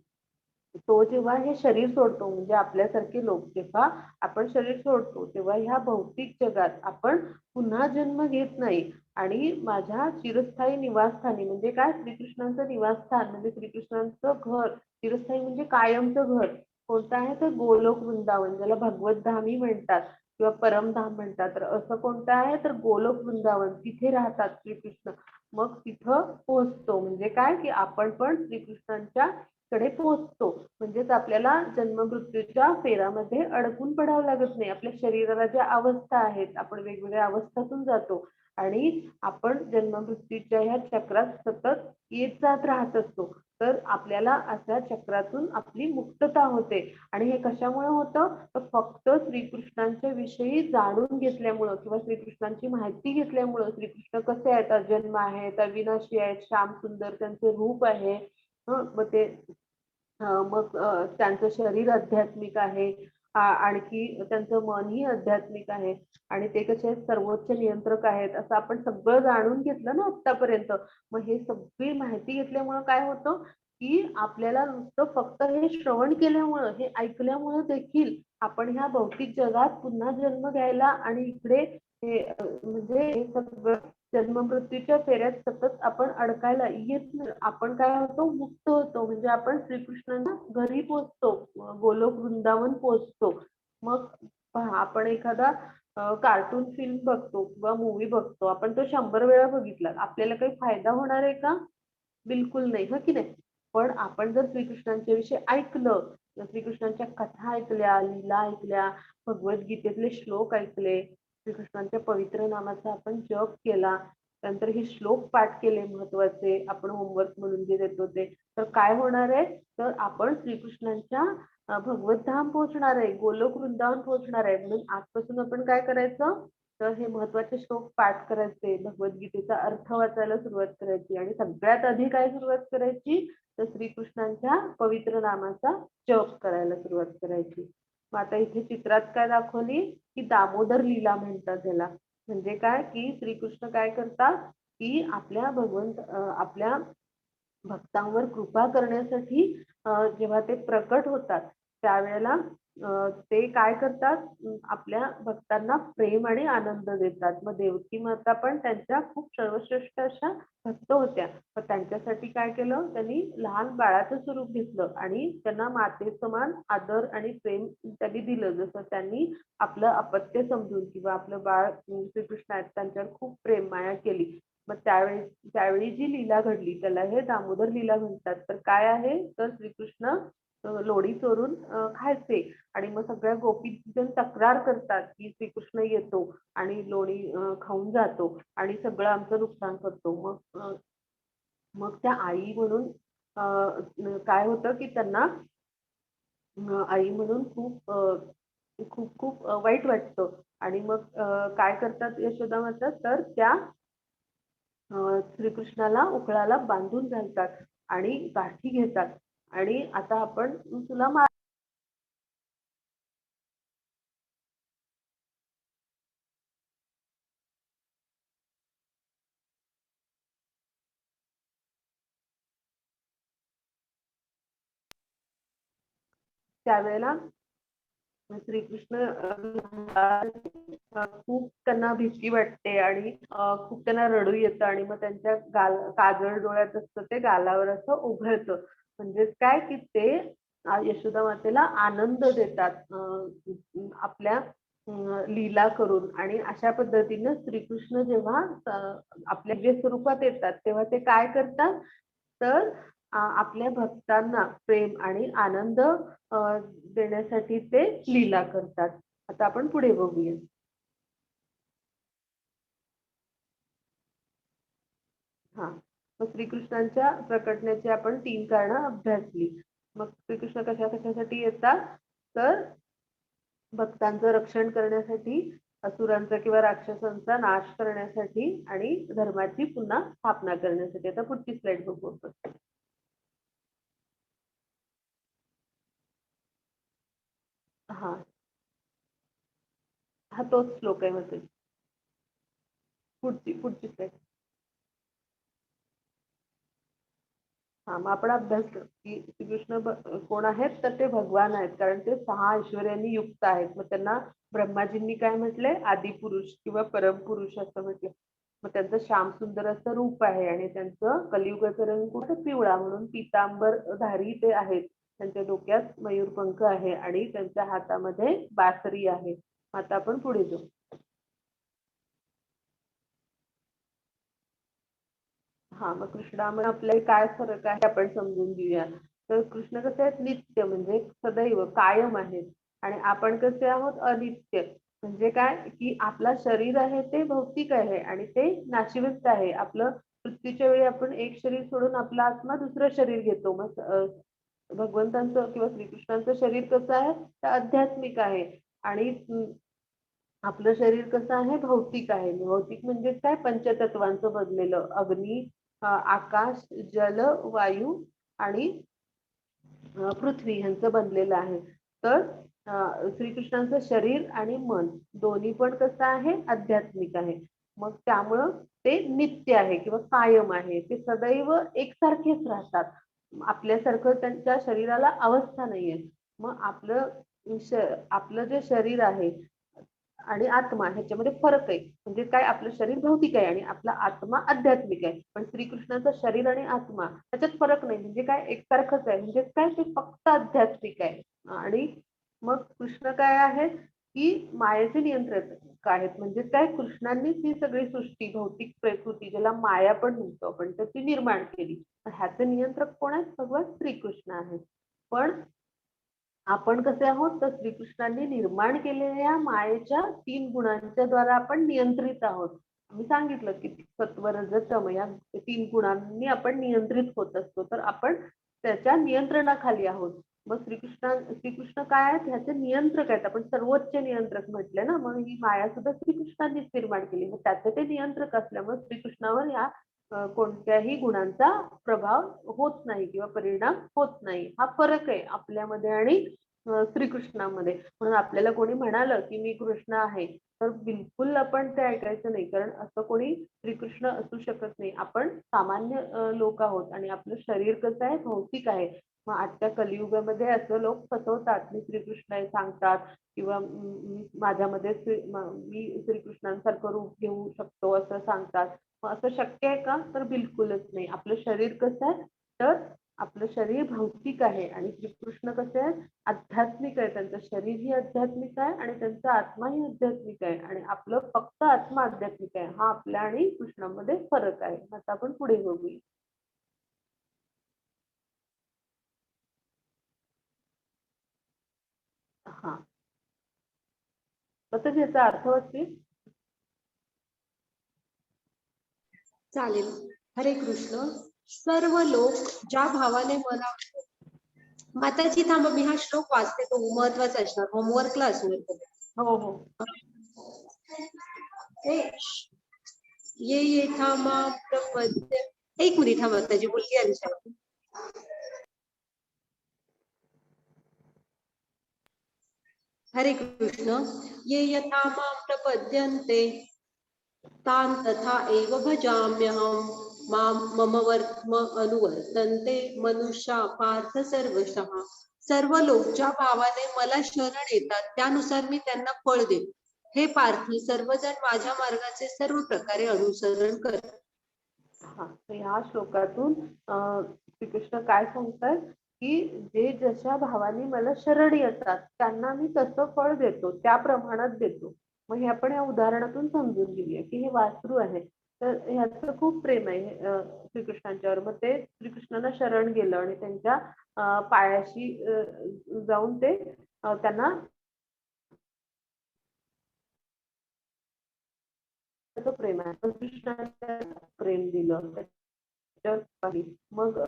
तो जेव्हा हे शरीर सोडतो, म्हणजे आपल्यासारखे लोक जेव्हा आपण शरीर सोडतो तेव्हा ह्या भौतिक जगात आपण पुन्हा जन्म घेत नाही आणि माझ्या चिरस्थायी निवासस्थानी म्हणजे काय? श्रीकृष्णांचं निवासस्थान म्हणजे श्रीकृष्णांचं घर. चिरस्थायी म्हणजे कायमचं घर कोणतं आहे? तर गोलोक वृंदावन, ज्याला भगवत धामी म्हणतात किंवा परमधाम म्हणतात. तर असं कोणतं आहे? तर गोलोक वृंदावन, तिथे राहतात श्रीकृष्ण. मग तिथं पोहोचतो म्हणजे काय? की आपण पण श्रीकृष्णांच्या कडे पोहोचतो. म्हणजेच आपल्याला जन्म मृत्यूच्या फेरामध्ये अडकून पडावं लागत नाही. आपल्या शरीराला ज्या अवस्था आहेत, आपण वेगवेगळ्या अवस्थातून जातो आणि आपण जन्म मृत्यूच्या ह्या चक्रात सतत येत जात राहत असतो. तर आपल्याला अशा चक्रातून आपली मुक्तता होते. आणि हे कशामुळे होतं? तर फक्त श्रीकृष्णांच्या विषयी जाणून घेतल्यामुळं किंवा श्रीकृष्णांची माहिती घेतल्यामुळं. श्रीकृष्ण कसे आहेत? अजन्म आहेत, अविनाशी आहेत, श्याम सुंदर त्यांचे रूप आहे. मग ते मग त्यांचं शरीर आध्यात्मिक आहे. आणखी त्यांचं मनही आध्यात्मिक आहे आणि ते कसे आहेत? सर्वोच्च नियंत्रक आहेत, असं आपण सगळं जाणून घेतलं ना आतापर्यंत. मग हे सगळी माहिती घेतल्यामुळं काय होतं? की आपल्याला नुसतं फक्त हे श्रवण केल्यामुळं, हे ऐकल्यामुळं देखील आपण ह्या भौतिक जगात पुन्हा जन्म घ्यायला आणि इकडे हे म्हणजे हे सगळं जन्म मृत्यूच्या फेऱ्यात सतत आपण अडकायला येत नाही. आपण काय होतो? मुक्त होतो. म्हणजे आपण श्रीकृष्णांना घरी पोहोचतो, गोलोक वृंदावन पोहोचतो. मग पहा, आपण एखादा कार्टून फिल्म बघतो किंवा मूवी बघतो, आपण तो 100 वेळा बघितला, आपल्याला काही फायदा होणार आहे का? बिलकुल नाही, हो की नाही? पण आपण जर श्रीकृष्णांच्या विषयी ऐकलं, जर श्रीकृष्णांच्या कथा ऐकल्या, लीला ऐकल्या, भगवद्गीतेतले श्लोक ऐकले, श्रीकृष्णांच्या पवित्र नामाचा आपण जप केला, नंतर हे श्लोक पाठ केले महत्वाचे, आपण होमवर्क म्हणून जे देतो ते, तर काय होणार आहे? तर आपण श्रीकृष्णांच्या भगवत धाम पोहोचणार आहे, गोलोक वृंदावन पोहोचणार आहे. म्हणून आजपासून आपण काय करायचं? तर हे महत्वाचे श्लोक पाठ करायचे, भगवद्गीतेचा अर्थ वाचायला सुरुवात करायची आणि सगळ्यात आधी काय सुरुवात करायची? तर श्रीकृष्णांच्या पवित्र नामाचा जप करायला सुरुवात करायची. मग आता इथे चित्रात काय दाखवली? की दामोदर लीला म्हणतात त्याला. म्हणजे काय? की श्रीकृष्ण काय करतात? की आपल्या भक्तांवर कृपा करण्यासाठी जेव्हा ते प्रकट होतात त्यावेळेला ते काय करतात? आपल्या भक्तांना प्रेम आणि आनंद देतात. मग देवकी माता पण त्यांच्या खूप सर्वश्रेष्ठ अशा भक्त होत्या. मग त्यांच्यासाठी काय केलं? त्यांनी लहान बाळाचं स्वरूप घेतलं आणि त्यांना मातेसमान आदर आणि प्रेम त्यांनी दिलं. जसं त्यांनी आपलं अपत्य समजून किंवा आपलं बाळ श्रीकृष्ण आहेत त्यांच्यावर खूप प्रेम माया केली. मग त्यावेळी जी लीला घडली त्याला हे दामोदर लीला म्हणतात. तर काय आहे? तर श्रीकृष्ण लोणी चोरून खायचे आणि मग सगळ्या गोपीजन तक्रार करतात की श्रीकृष्ण येतो आणि लोणी खाऊन जातो आणि सगळं आमचं नुकसान करतो. मग त्या आई म्हणून काय होतं की त्यांना आई म्हणून खूप खूप वाईट वाटतं आणि मग काय करतात यशोदा माता तर त्या श्रीकृष्णाला उकळाला बांधून घालतात आणि गाठी घेतात आणि आता आपण तुला त्यावेळेला श्रीकृष्ण खूप त्यांना भीती वाटते आणि खूप त्यांना रडू येतं आणि मग त्यांच्या काजळ डोळ्यात असतं ते गालावर असं उघळतं. म्हणजेच काय की ते यशोदा मातेला आनंद देतात आपल्या लीला करून आणि अशा पद्धतीनं श्रीकृष्ण जेव्हा आपल्या जे स्वरूपात येतात तेव्हा ते काय करतात तर आपल्या भक्तांना प्रेम आणि आनंद देण्यासाठी ते लीला करतात. आता आपण पुढे बघूया. हा मग श्रीकृष्णांच्या प्रकटण्याची आपण 3 कारणं अभ्यासली. मग श्रीकृष्ण कशासाठी येतात तर भक्तांचं रक्षण करण्यासाठी, असुरांचा किंवा राक्षसांचा नाश करण्यासाठी आणि धर्माची पुन्हा स्थापना करण्यासाठी. आता पुढची स्लाइड बघू आपण. हा हा तोच श्लोक आहे मध्ये. पुढची स्लाइड. हा मग आपण अभ्यास करू की श्रीकृष्ण कोण आहेत तर ते भगवान आहेत कारण ते 6 ऐश्वर्यांनी युक्त आहेत. मग त्यांना ब्रह्माजींनी काय म्हटलंय आदिपुरुष किंवा परमपुरुष असं म्हटलं. मग त्यांचं श्याम सुंदर असं रूप आहे आणि त्यांचं कलियुगाचा रंग कुठं पिवळा म्हणून पितांबर धारी ते आहेत. त्यांच्या डोक्यात मयूरपंख आहे आणि त्यांच्या हातामध्ये बासरी आहे. आता आपण पुढे जाऊ. हा मग कृष्णामध्ये आपल्याला काय फरक आहे आपण समजून घेऊया. तर कृष्ण कसे आहेत नित्य म्हणजे सदैव कायम आहेत आणि आपण कसे आहोत अनित्य. म्हणजे काय की आपला शरीर आहे ते भौतिक आहे आणि ते नाशिवंत आहे. आपलं मृत्यूच्या वेळी आपण एक शरीर सोडून आपला आत्मा दुसरं शरीर घेतो. मग भगवंतांचं किंवा श्रीकृष्णांचं शरीर कसं आहे तर आध्यात्मिक आहे आणि आपलं शरीर कसं आहे भौतिक आहे. भौतिक म्हणजे काय पंचतत्वांचं बनलेलं अग्नी आकाश जल वायू आणि पृथ्वी ह्यांचं बनलेलं आहे. तर श्रीकृष्णांचं शरीर आणि मन दोन्ही पण कसं आहे आध्यात्मिक आहे. मग त्यामुळं ते नित्य आहे किंवा कायम आहे. ते सदैव एकसारखेच राहतात. आपल्यासारखं त्यांच्या शरीराला अवस्था नाहीये. मग आपलं जे शरीर आहे आणि आत्मा ह्याच्यामध्ये फरक आहे. म्हणजे काय आपलं शरीर भौतिक आहे आणि आपला आत्मा आध्यात्मिक आहे. पण श्रीकृष्णाचं शरीर आणि आत्मा त्याच्यात फरक नाही. म्हणजे काय एकसारखंच आहे. म्हणजे काय ते फक्त आध्यात्मिक आहे. आणि मग कृष्ण काय आहेत की मायेचे नियंत्रक आहेत. म्हणजे काय कृष्णांनीच ही सगळी सृष्टी भौतिक प्रकृती ज्याला माया पण म्हणतो आपण तर ती निर्माण केली. ह्याचे नियंत्रक कोण आहेत भगवान श्रीकृष्ण आहेत. पण आपण कसे आहोत तर श्रीकृष्णांनी निर्माण केलेल्या मायेच्या 3 गुणांच्या द्वारा आपण नियंत्रित आहोत. मी सांगितलं की सत्व रज तम या 3 गुणांनी आपण नियंत्रित होत असतो. तर आपण त्याच्या नियंत्रणाखाली आहोत. मग श्रीकृष्ण काय आहेत ह्याचे नियंत्रक आहेत. आपण सर्वोच्च नियंत्रक म्हटले ना. मग ही माया सुद्धा श्रीकृष्णांनीच निर्माण केली. मग त्याचे ते नियंत्रक असल्यामुळे श्रीकृष्णावर या कोणत्याही गुणांचा प्रभाव होत नाही किंवा परिणाम होत नाही. हा फरक आहे आपल्यामध्ये आणि श्रीकृष्णामध्ये. म्हणून आपल्याला कोणी म्हणालं की मी कृष्ण आहे तर बिलकुल आपण ते ऐकायचं नाही. कारण असं कोणी श्रीकृष्ण असू शकत नाही. आपण सामान्य लोक आहोत आणि आपलं शरीर कसं आहे भौतिक आहे. मग आजच्या कलियुगामध्ये असं लोक फसवतात. मी श्रीकृष्ण आहे सांगतात किंवा माझ्यामध्ये मी श्रीकृष्णांसारखं रूप घेऊ शकतो असं सांगतात. मग असं शक्य आहे का तर बिलकुलच नाही. आपलं शरीर कसं आहे तर आपलं शरीर भौतिक आहे आणि श्रीकृष्ण कसे आहेत आध्यात्मिक आहे. त्यांचं शरीरही आध्यात्मिक आहे आणि त्यांचा आत्माही आध्यात्मिक आहे आणि आपलं फक्त आत्मा आध्यात्मिक आहे. हा आपल्या आणि कृष्णामध्ये फरक आहे. आता आपण पुढे बघूया. तसंच याचा अर्थ वाचते. चालेल. हरे कृष्ण. सर्व लोक ज्या भावाने मला माताजी थांबा, मी हा श्लोक वाचते, तो महत्वाचा असणार, होमवर्कला असणार. हो हो. ये येथा मां प्रपद्य. एक मिनिट हा माताजी बोलली या विषयावर. हरे कृष्ण. ये यथा मां प्रपद्यन्ते तान् तथा एव भजाम्यहम् मां मम वर्त्म अनुवर्तन्ते मनुष्या पार्थ सर्वशः. सर्व लोक ज्या भावाने मला शरण येतात त्यानुसार मी त्यांना फळ देतो. हे पार्थ, सर्वजण माझ्या मार्गाचे सर्व प्रकारे अनुसरण करतात. हा, तर ह्या श्लोकातून श्रीकृष्ण काय सांगतात की जे जशा भावाने मला शरण येतात त्यांना मी तसं फळ देतो, त्या प्रमाणात देतो. मग हे आपण या उदाहरणातून समजून घेऊया की हे वासरू आहे, तर ह्याचं खूप प्रेम आहे श्रीकृष्णांच्यावर. मग ते श्रीकृष्णांना शरण गेलं आणि त्यांच्या पायाशी जाऊन ते त्यांना त्याचं प्रेम आहे. पण कृष्णाने प्रेम दिलं त्याच्यावर. मग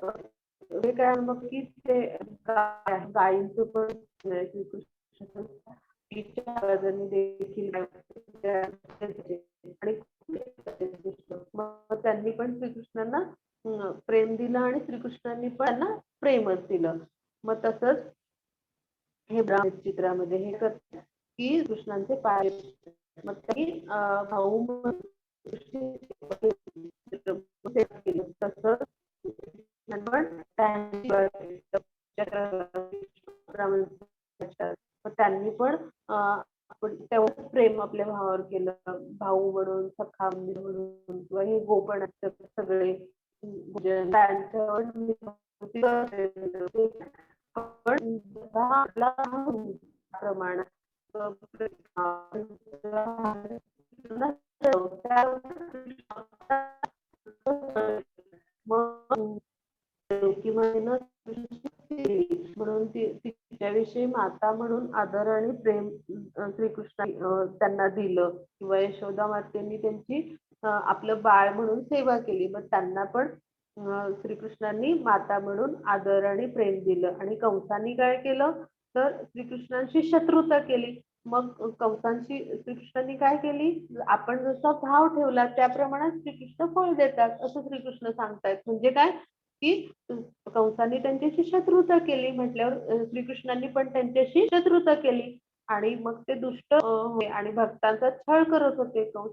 हे काय मग की ते गायींचं पण श्रीकृष्ण आवाजाने देखील आणि मग त्यांनी पण श्रीकृष्णांना प्रेम दिलं आणि श्रीकृष्णांनी पण त्यांना प्रेमच दिलं. मग तसंच हे चित्रामध्ये हे करतात की कृष्णांचे पाय, मग त्यांनी भाऊ तसं त्यांनी पण तेवढं प्रेम आपल्या भावावर केलं, भाऊ म्हणून, सखा म्हणून, किंवा हे गोपण सगळे पण आपला प्रमाणात म्हणून तिच्याविषयी माता म्हणून आदर आणि प्रेम श्रीकृष्ण त्यांना दिलं, किंवा यशोदा मातेंनी त्यांची आपलं बाळ म्हणून सेवा केली. मग त्यांना पण श्रीकृष्णांनी माता म्हणून आदर आणि प्रेम दिलं. आणि कंसांनी काय केलं तर श्रीकृष्णांशी शत्रुता केली. मग कंसांशी श्रीकृष्णांनी काय केली, आपण जसा भाव ठेवला त्याप्रमाणे श्रीकृष्ण फळ देतात असं श्रीकृष्ण सांगतायत. म्हणजे काय की कंसांनी त्यांच्याशी शत्रुता केली म्हटल्यावर श्रीकृष्णांनी पण त्यांच्याशी शत्रुता केली आणि मग ते दुष्ट आणि भक्तांचा छळ करत होते कंस.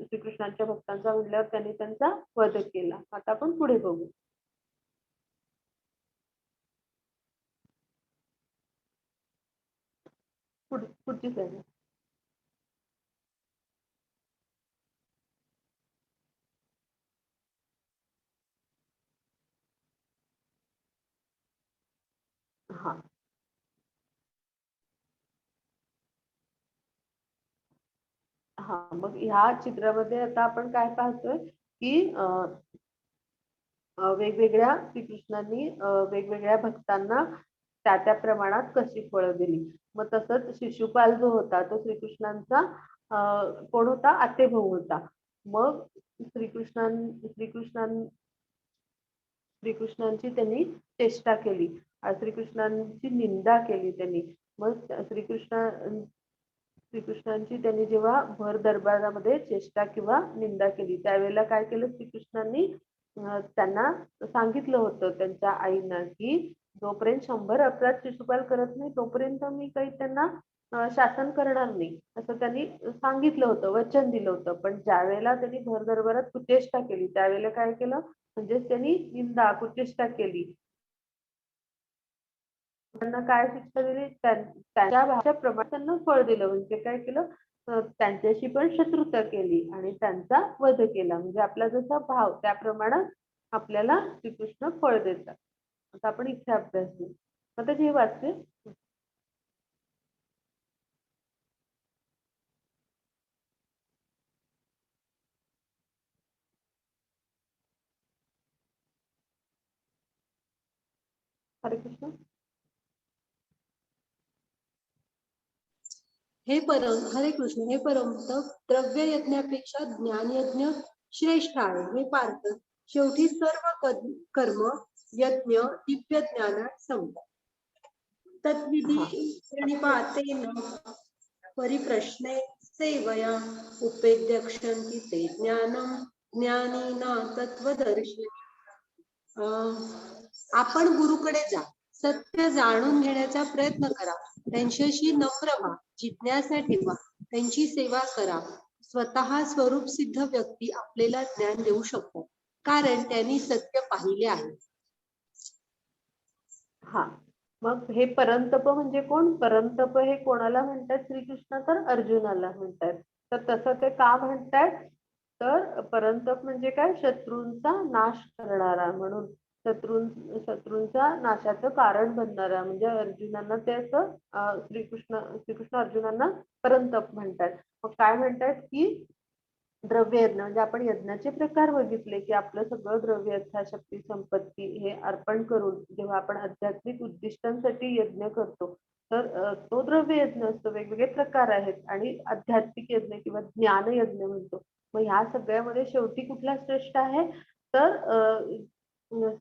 श्रीकृष्णांच्या भक्तांचा म्हटल्यावर त्यांनी त्यांचा वध केला. आता आपण पुढे बघू. पुढची स्लाईड. हा हा, मग ह्या चित्रामध्ये आता आपण काय पाहतोय की वेगवेगळ्या श्रीकृष्णांनी वेगवेगळ्या भक्तांना त्या त्या प्रमाणात कशी फळं दिली. मग तसंच शिशुपाल जो होता तो श्रीकृष्णांचा कोण होता, आतेभाऊ होता. मग श्रीकृष्णांची त्यांनी चेष्टा केली, श्रीकृष्णांची निंदा केली त्यांनी. मग श्रीकृष्णांची त्यांनी जेव्हा भर दरबारामध्ये चेष्टा किंवा निंदा केली त्यावेळेला काय केलं श्रीकृष्णांनी त्यांना सांगितलं होतं त्यांच्या आईंना की जोपर्यंत 100 अपराध शिशुपाल करत नाही तोपर्यंत मी काही त्यांना शासन करणार नाही असं त्यांनी सांगितलं होतं, वचन दिलं होतं. पण ज्या वेळेला त्यांनी भर दरबारात कुचेष्टा केली त्यावेळेला काय केलं, म्हणजे त्यांनी निंदा कुचेष्टा केली, त्यांना काय शिक्षा दिली, त्यांच्या भाषेप्रमाणे त्यांना फळ दिलं. म्हणजे काय केलं, त्यांच्याशी पण शत्रुता केली आणि त्यांचा वध केला. म्हणजे आपला जसा भाव त्याप्रमाणे आपल्याला श्रीकृष्ण फळ देतात. आता आपण इथे अभ्यास करू. आता जे वाचते. हरे कृष्ण. हरे कृष्ण, हे परमतप द्रव्य यज्ञापेक्षा ज्ञान यज्ञ श्रेष्ठ आहे. हे पार्थ, शेवटी सर्व कर्म यज्ञ दिव्य ज्ञानात संपतात. तद्विधी हा प्रणिपातेन परिप्रश्ने सेवया उपेद्यक्षन्ति ते ज्ञानम ज्ञानीना तत्वदर्शी. आपण गुरुकडे जा, सत्य जाणून घेण्याचा प्रयत्न करा, त्यांच्याशी नम्र व्हा, जिज्ञासा ठेवा, त्यांची सेवा करा. स्वतः स्वरूप सिद्ध व्यक्ती आपल्याला ज्ञान देऊ शकतात, कारण त्यांनी सत्य पाहिले आहे. हा मग हे परंतप म्हणजे कोण? परंतप हे कोणाला म्हणतात श्रीकृष्ण? तर अर्जुनाला म्हणतात. तर तसं ते का म्हणतात? तर परंतप म्हणजे काय? शत्रूंचा नाश करणारा, म्हणून शत्रूंचा नाशाचं कारण बनणारा, म्हणजे अर्जुनांना ते असं श्रीकृष्ण अर्जुनांना परंतप म्हणतात. मग काय म्हणतात की द्रव्य यज्ञ म्हणजे आपण यज्ञाचे प्रकार बघितले की आपलं सगळं द्रव्य शक्ती संपत्ती हे अर्पण करून जेव्हा आपण आध्यात्मिक उद्दिष्टांसाठी यज्ञ करतो तर तो द्रव्य यज्ञ असतो. वेगवेगळे प्रकार आहेत आणि आध्यात्मिक यज्ञ किंवा ज्ञान यज्ञ म्हणतो. मग ह्या सगळ्यामध्ये शेवटी कुठला श्रेष्ठ आहे? तर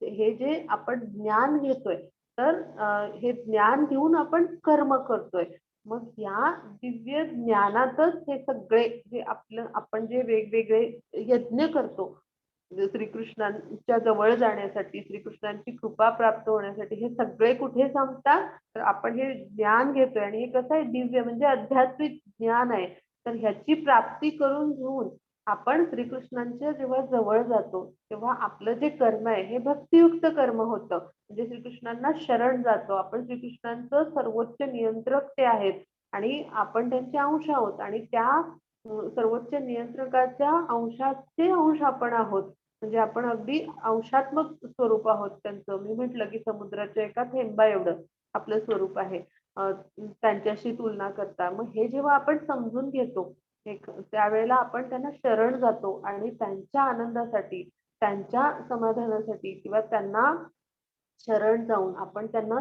हे जे आपण ज्ञान घेतोय तर हे ज्ञान घेऊन आपण कर्म करतोय. मग या दिव्य ज्ञानातच हे सगळे जे आपण जे वेगवेगळे यज्ञ करतो श्रीकृष्णांच्या जवळ जाण्यासाठी, श्रीकृष्णांची कृपा प्राप्त होण्यासाठी, हे सगळे कुठे संपतात? तर आपण हे ज्ञान घेतोय आणि हे कसं आहे? दिव्य म्हणजे आध्यात्मिक ज्ञान आहे. तर ह्याची प्राप्ती करून घेऊन आपण श्रीकृष्णांच्या जेव्हा जवळ जातो तेव्हा आपलं जे कर्म आहे हे भक्तियुक्त कर्म होतं. म्हणजे श्रीकृष्णांना शरण जातो आपण. श्रीकृष्णांचं सर्वोच्च नियंत्रक ते आहेत आणि आपण त्यांचे अंश आहोत आणि त्या सर्वोच्च नियंत्रकाच्या अंशाचे अंश आपण आहोत. म्हणजे आपण अगदी अंशात्मक स्वरूप आहोत त्यांचं. मी म्हटलं की समुद्राच्या एका थेंबा एवढं आपलं स्वरूप आहे त्यांच्याशी तुलना करता. मग हे जेव्हा आपण समजून घेतो त्यावेळेला आपण त्यांना शरण जातो आणि त्यांच्या आनंदासाठी, त्यांच्या समाधानासाठी किंवा त्यांना शरण जाऊन आपण त्यांना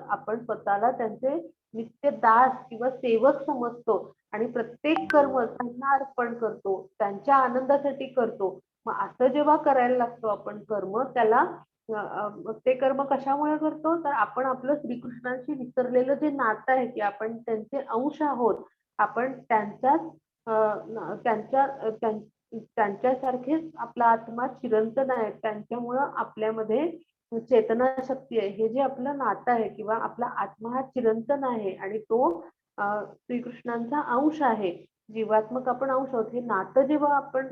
आपण स्वतःला त्यांचे नित्य दास किंवा सेवक समजतो आणि प्रत्येक कर्म त्यांना अर्पण करतो, त्यांच्या आनंदासाठी करतो. मग असं जेव्हा करायला लागतो आपण कर्म, त्याला ते कर्म कशामुळे करतो? तर आपण आपलं श्रीकृष्णांशी विसरलेलं जे नातं आहे की आपण त्यांचे अंश आहोत, आपण त्यांच्यासारखेच आपला आत्मा चिरंतन आहे, त्यांच्यामुळं आपल्यामध्ये चेतना शक्ती आहे. हे जे आपलं नातं आहे किंवा आपला आत्मा हा चिरंतन आहे आणि तो श्रीकृष्णांचा अंश आहे. जीवात्मक आपण अंश आहोत. हे नातं जेव्हा आपण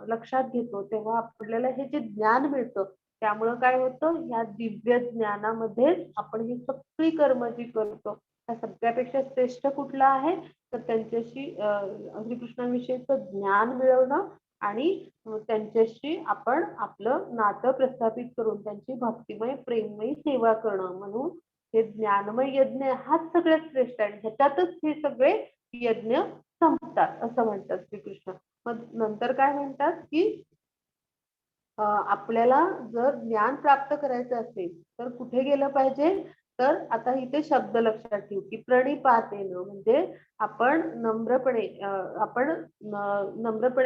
लक्षात घेतो तेव्हा आपल्याला हे जे ज्ञान मिळतं त्यामुळं काय होतं? या दिव्य ज्ञानामध्ये आपण ही सगळी कर्म जी करतो त्या सगळ्यापेक्षा श्रेष्ठ कुठला आहे? तर त्यांच्याशी श्रीकृष्णांविषयीचं ज्ञान मिळवणं आणि त्यांच्याशी आपण आपलं नातं प्रस्थापित करून त्यांची भक्तिमय प्रेममय सेवा करणं. म्हणून हे ज्ञानमय यज्ञ हाच सगळ्यात श्रेष्ठ आहे. ह्याच्यातच हे सगळे यज्ञ संपतात असं म्हणतात श्रीकृष्ण. मग नंतर काय म्हणतात की आपल्याला जर ज्ञान प्राप्त करायचं असेल तर कुठे गेलं पाहिजे? तर आता इथे शब्द लक्षात ठेवू की प्रणिपातेन म्हणजे आपण नम्रपणे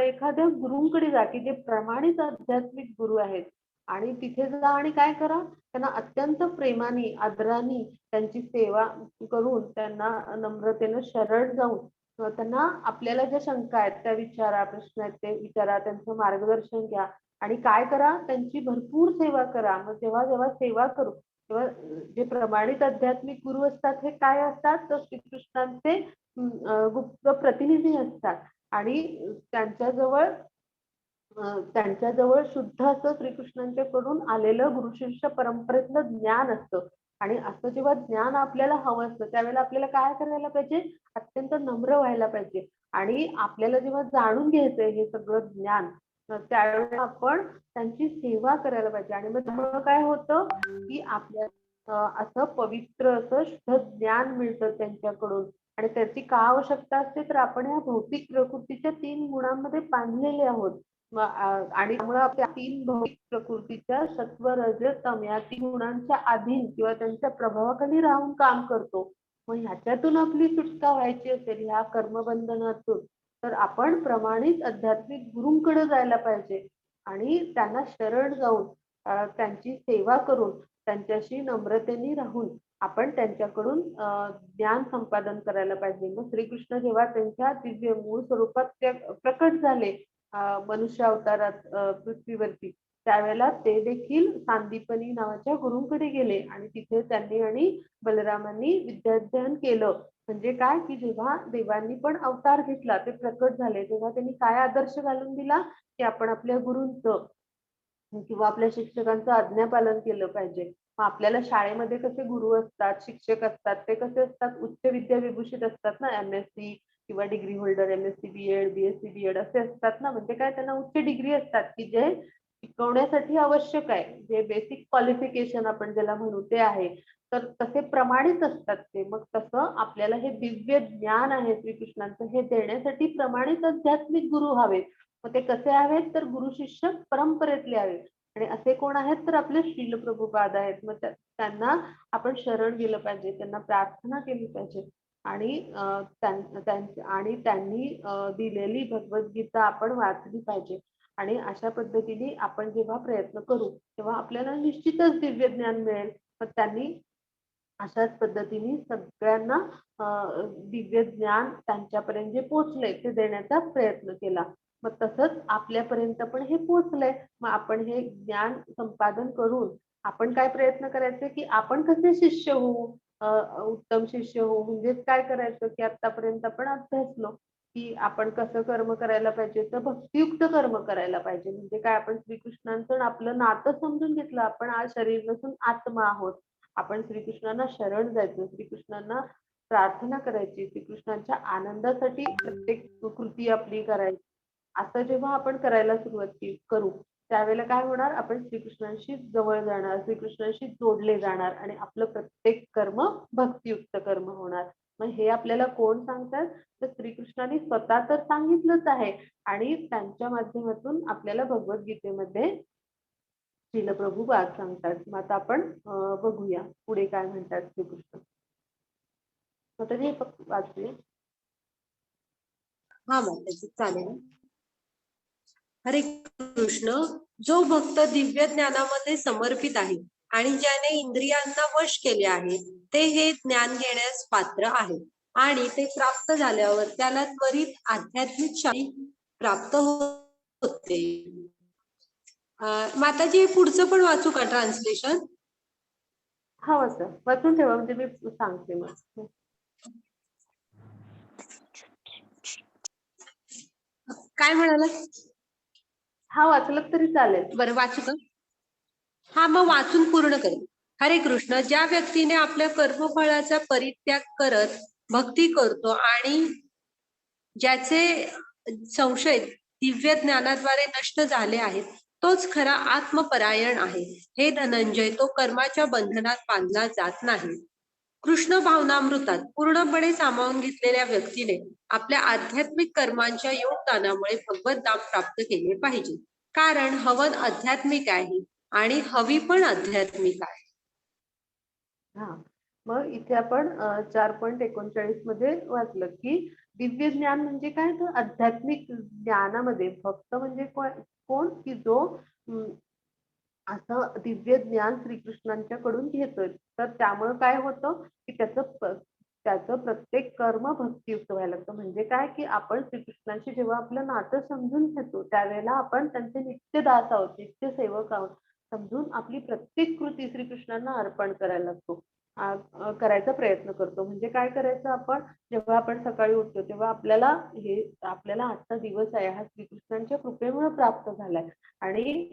एखाद्या गुरुंकडे जा की जे प्रमाणित आध्यात्मिक गुरु आहेत आणि तिथे जा आणि काय करा? त्यांना अत्यंत प्रेमाने आदराने त्यांची सेवा करून त्यांना नम्रतेनं शरण जाऊन त्यांना आपल्याला ज्या शंका आहेत त्या विचारा, प्रश्न आहेत ते विचारा, त्यांचं मार्गदर्शन घ्या आणि काय करा? त्यांची भरपूर सेवा करा. मग जेव्हा जेव्हा सेवा करू तेव्हा जे प्रमाणित आध्यात्मिक गुरु असतात हे काय असतात? तर श्रीकृष्णांचे गुप्त प्रतिनिधी असतात आणि त्यांच्याजवळ शुद्ध असं श्रीकृष्णांच्याकडून आलेलं गुरु शिष्य परंपरेतलं ज्ञान असतं. आणि असं जेव्हा ज्ञान आपल्याला हवं असतं त्यावेळेला आपल्याला काय करायला पाहिजे? अत्यंत नम्र व्हायला पाहिजे. आणि आपल्याला जेव्हा जाणून घ्यायचंय हे सगळं ज्ञान त्यावेळेला आपण त्यांची सेवा करायला पाहिजे. आणि मग त्यामुळं काय होतं की आपल्या असं पवित्र असं शुद्ध ज्ञान मिळतं त्यांच्याकडून. आणि त्याची का आवश्यकता असते? तर आपण या भौतिक प्रकृतीच्या 3 गुणांमध्ये बांधलेले आहोत. आणि त्यामुळे आपल्या 3 भौतिक प्रकृतीच्या सत्व रज तम या 3 गुणांच्या अधीन किंवा त्यांच्या प्रभावाखाली राहून काम करतो. मग ह्याच्यातून आपली सुटका व्हायची असेल ह्या कर्मबंधनातून, तर आपण प्रमाणित आध्यात्मिक गुरूंकडे जायला पाहिजे आणि त्यांना शरण जाऊन त्यांची सेवा करून त्यांच्याशी नम्रतेने राहून आपण त्यांच्याकडून ज्ञान संपादन करायला पाहिजे. मग श्रीकृष्ण जेव्हा त्यांच्या दिव्य मूळ स्वरूपात ते प्रकट झाले मनुष्य अवतारात पृथ्वीवरती, त्यावेळेला ते देखील सांदीपनी नावाच्या गुरूंकडे गेले आणि तिथे त्यांनी आणि बलरामांनी विद्याध्ययन केलं. म्हणजे काय की जेव्हा देवांनी पण अवतार घेतला, ते प्रकट झाले, तेव्हा त्यांनी काय आदर्श घालून दिला, की आपण आपल्या गुरूंचं किंवा आपल्या शिक्षकांचं आज्ञापालन केलं पाहिजे. मग आपल्याला शाळेमध्ये कसे गुरु असतात, शिक्षक असतात, ते कसे असतात, उच्च विद्या विभूषित असतात ना, एम-एस-सी किंवा degree holder, M S C B Ed, B S C B Ed असे असतात ना, म्हणजे काय त्यांना उच्च डिग्री असतात, की जे शिकवण्यासाठी आवश्यक आहे, जे बेसिक क्वालिफिकेशन आपण ज्याला म्हणू ते आहे. तर तसे प्रमाणित असतात ते. मग तसं आपल्याला हे दिव्य ज्ञान आहे श्रीकृष्णांचं, हे देण्यासाठी प्रमाणित आध्यात्मिक गुरु हवेत. मग ते कसे हवेत, तर गुरु शिष्य परंपरेतले हवेत. आणि असे कोण आहेत, तर आपले श्रील प्रभुपाद आहेत. मग त्यांना आपण शरण गेलं पाहिजे, त्यांना प्रार्थना केली पाहिजे आणि आणि त्यांनी दिलेली भगवद्गीता आपण वाचली पाहिजे. आणि अशा पद्धतीने आपण जेव्हा प्रयत्न करू, तेव्हा आपल्याला निश्चितच दिव्य ज्ञान मिळेल. मग त्यांनी अशाच पद्धतीने सगळ्यांना दिव्य ज्ञान त्यांच्यापर्यंत जे पोहोचलंय ते देण्याचा प्रयत्न केला. मग तसंच आपल्यापर्यंत पण हे पोहोचलंय. मग आपण हे ज्ञान संपादन करून आपण काय प्रयत्न करायचे, की आपण कसे शिष्य होऊ, उत्तम शिष्य होऊ. म्हणजेच काय करायचं, की आतापर्यंत आपण अभ्यासलो, की आपण कसं कर्म करायला पाहिजे, तर भक्तियुक्त कर्म करायला पाहिजे. म्हणजे काय, आपण श्रीकृष्णांचं आपलं नातं समजून घेतलं. आपण आज शरीर नसून आत्मा आहोत. आपण श्रीकृष्णांना शरण जायचं, श्रीकृष्णांना प्रार्थना करायची, श्रीकृष्णांच्या आनंदासाठी प्रत्येक कृती आपली करायची. असं जेव्हा आपण करायला सुरुवात करू, त्यावेळेला काय होणार, आपण श्रीकृष्णांशी जवळ जाणार, श्रीकृष्णांशी जोडले जाणार आणि आपलं प्रत्येक कर्म भक्तियुक्त कर्म होणार. मग हे आपल्याला कोण सांगतात, तर श्रीकृष्णांनी स्वतः तर सांगितलंच आहे आणि त्यांच्या माध्यमातून आपल्याला भगवद्गीतेमध्ये श्रील प्रभुपाद सांगतात. मग आता आपण बघूया पुढे काय म्हणतात श्रीकृष्ण. आता हे वाचूया. हा माताजी चालेल. हरे कृष्ण. जो भक्त दिव्य ज्ञानामध्ये समर्पित आहे आणि ज्याने इंद्रियांना वश केले आहे, ते हे ज्ञान घेण्यास पात्र आहे आणि ते प्राप्त झाल्यावर त्याला त्वरित आध्यात्मिक शांती प्राप्त होते. माताजी हे पुढचं पण वाचू का ट्रान्सलेशन? हा वाचून ठेवा, म्हणजे मी सांगते मग. काय म्हणाला? हा वाचलं तरी चालेल. बरं वाचू का? हा मग वाचून पूर्ण करेल. हरे कृष्ण. ज्या व्यक्तीने आपल्या कर्मफळाचा परित्याग करत भक्ती करतो आणि ज्याचे संशय दिव्य ज्ञानाद्वारे नष्ट झाले आहेत, तोच खरा आत्मपरायण आहे. हे धनंजय, तो कर्माच्या बंधनात बांधला जात नाही. कृष्ण भावनामृतात पूर्णपणे सामावून घेतलेल्या व्यक्तीने आपल्या आध्यात्मिक कर्मांच्या योगदानामुळे भगवत धाम प्राप्त केले पाहिजे. कारण हवन आध्यात्मिक आहे आणि हवी पण आध्यात्मिक आहे. हा, मग इथे आपण 4.39 मध्ये वाचलं, की दिव्य ज्ञान म्हणजे काय, तर आध्यात्मिक ज्ञानामध्ये भक्त म्हणजे कोण, की जो असं दिव्य ज्ञान श्रीकृष्णांच्याकडून घेतोय. तर त्यामुळे काय होतं, की त्याचं प्रत्येक कर्म भक्तियुक्त व्हायला लागतं. म्हणजे काय, की आपण श्रीकृष्णांशी जेव्हा आपलं नातं समजून घेतो, त्यावेळेला आपण त्यांचे नित्य दास आहोत, नित्य सेवक आहोत समजून आपली प्रत्येक कृती श्रीकृष्णांना अर्पण करायला लागतो. करायचा प्रयत्न करतो. म्हणजे काय करायचं, आपण जेव्हा आपण सकाळी उठतो तेव्हा आपल्याला आजचा दिवस आहे हा श्रीकृष्णांच्या कृपेमुळे प्राप्त झालाय आणि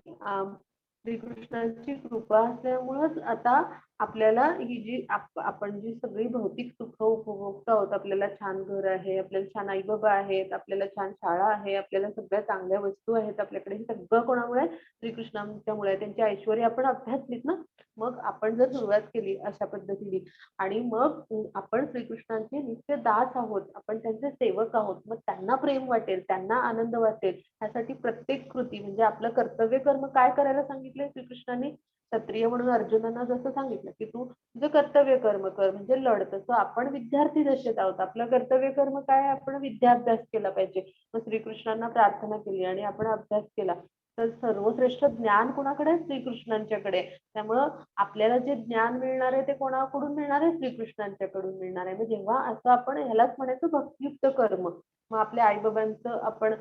श्रीकृष्णांची कृपा असल्यामुळेच आता आपल्याला ही जी आपण जी सगळी भौतिक सुख उपभोगत आहोत, आपल्याला छान घर आहे, आपल्याला छान आई बाबा आहेत, आपल्याला छान शाळा आहे, आपल्याला सगळ्या चांगल्या वस्तू आहेत आपल्याकडे, हे सगळं कोणामुळे, श्रीकृष्णांच्यामुळे. त्यांची ऐश्वर्य आपण अभ्यासलीत ना. मग आपण जर सुरुवात केली अशा पद्धतीने आणि मग आपण श्रीकृष्णांचे नित्य दास आहोत, आपण त्यांचे सेवक आहोत, मग त्यांना प्रेम वाटेल, त्यांना आनंद वाटेल, यासाठी प्रत्येक कृती म्हणजे आपलं कर्तव्य कर्म काय करायला सांगितलंय श्रीकृष्णांनी, क्षत्रिय म्हणून अर्जुनांना जसं सांगितलं की तू तुझं कर्तव्य कर्म कर म्हणजे लढ, तसं आपण विद्यार्थी दशेत आहोत. आपलं कर्तव्य कर्म काय आहे? आपण विद्याभ्यास केला पाहिजे. मग श्रीकृष्णांना प्रार्थना केली आणि आपण अभ्यास केला तर सर्वश्रेष्ठ ज्ञान कोणाकडे आहे? श्रीकृष्णांच्याकडे. त्यामुळं आपल्याला जे ज्ञान मिळणार आहे ते कोणाकडून मिळणार आहे? श्रीकृष्णांच्याकडून मिळणार आहे. मग जेव्हा असं आपण ह्यालाच म्हणायचं भक्तियुक्त कर्म. मग आपल्या आईबाबांचं आपण